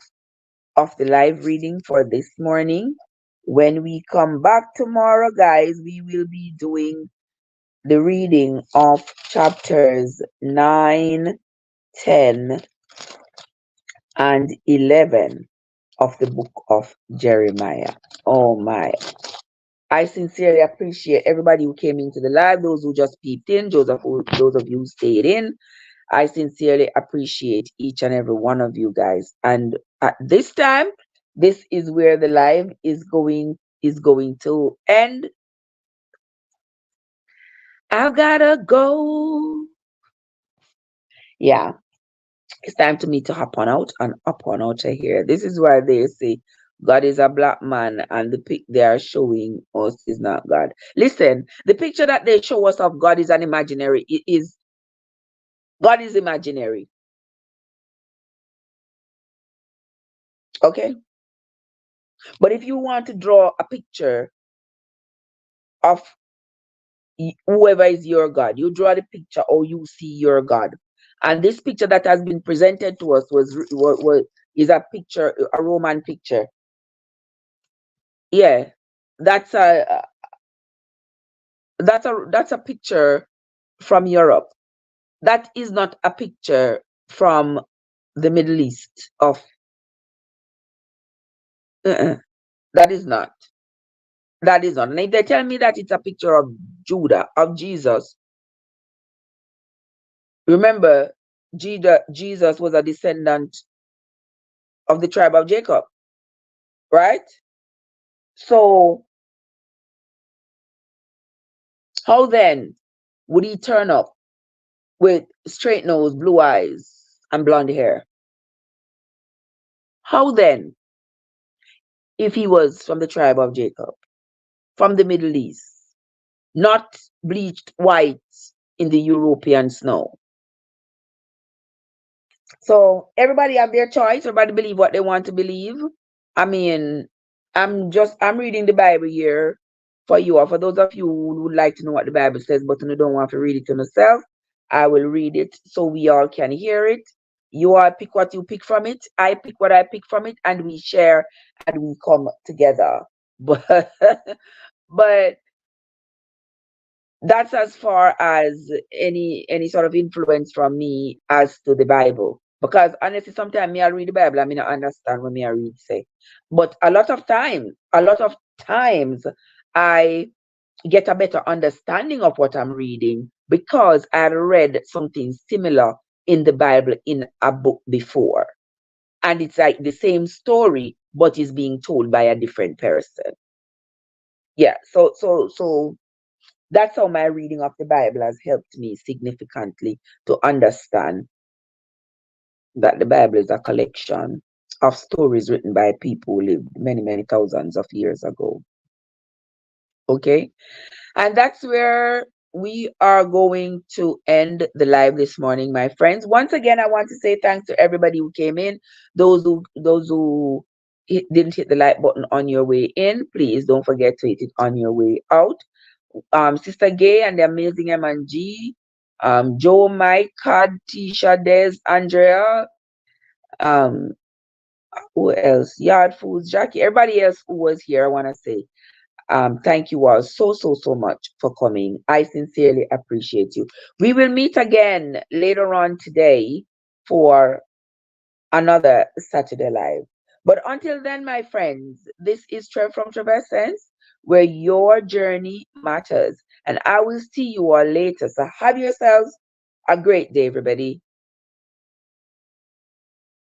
reading for this morning. When we come back tomorrow, guys, we will be doing the reading of chapters 9, 10, and 11 of the book of Jeremiah. Oh my. I sincerely appreciate everybody who came into the live, those who just peeped in, those of you who stayed in. I sincerely appreciate each and every one of you guys. And at this time, this is where the live is going to end. I've gotta go. Yeah, it's time to me to hop on out and up on out of here. This is why they say God is a black man, and the pic they are showing us is not God. Listen, the picture that they show us of God is an imaginary. It is God is imaginary. Okay, but if you want to draw a picture of whoever is your God. You draw the picture or you see your God. And this picture that has been presented to us is a picture, a Roman picture. Yeah, that's a picture from Europe. That is not a picture from the Middle East of uh-uh, that is not. That is not. And if they tell me that it's a picture of Judah, of Jesus, remember, Jesus was a descendant of the tribe of Jacob, right? So, how then would he turn up with straight nose, blue eyes, and blonde hair? How then, if he was from the tribe of Jacob, from the Middle East, not bleached white in the European snow? So, everybody have their choice. Everybody believe what they want to believe. I mean, I'm reading the Bible here for you, or for those of you who would like to know what the Bible says, but you don't want to read it to yourself. I will read it so we all can hear it. You all pick what you pick from it. I pick what I pick from it, and we share and we come together. But but that's as far as any sort of influence from me as to the Bible. Because honestly, sometimes me I read the Bible, I mean I understand when me I read say. But a lot of times I get a better understanding of what I'm reading because I had read something similar in the Bible in a book before. And it's like the same story, but it's being told by a different person. Yeah. So that's how my reading of the Bible has helped me significantly to understand that the Bible is a collection of stories written by people who lived many, many thousands of years ago. Okay. And that's where we are going to end the live this morning, my friends. Once again, I want to say thanks to everybody who came in. Those who didn't hit the like button on your way in, please don't forget to hit it on your way out. Sister Gay and the amazing M&G, Joe, Mike, Cad, Tisha, Des, Andrea, um, who else? Yard Foods, Jackie, everybody else who was here, I want to say thank you all so much for coming. I sincerely appreciate you. We will meet again later on today for another Saturday Live. But until then, my friends, this is Trev from Traverse, where your journey matters. And I will see you all later. So have yourselves a great day, everybody.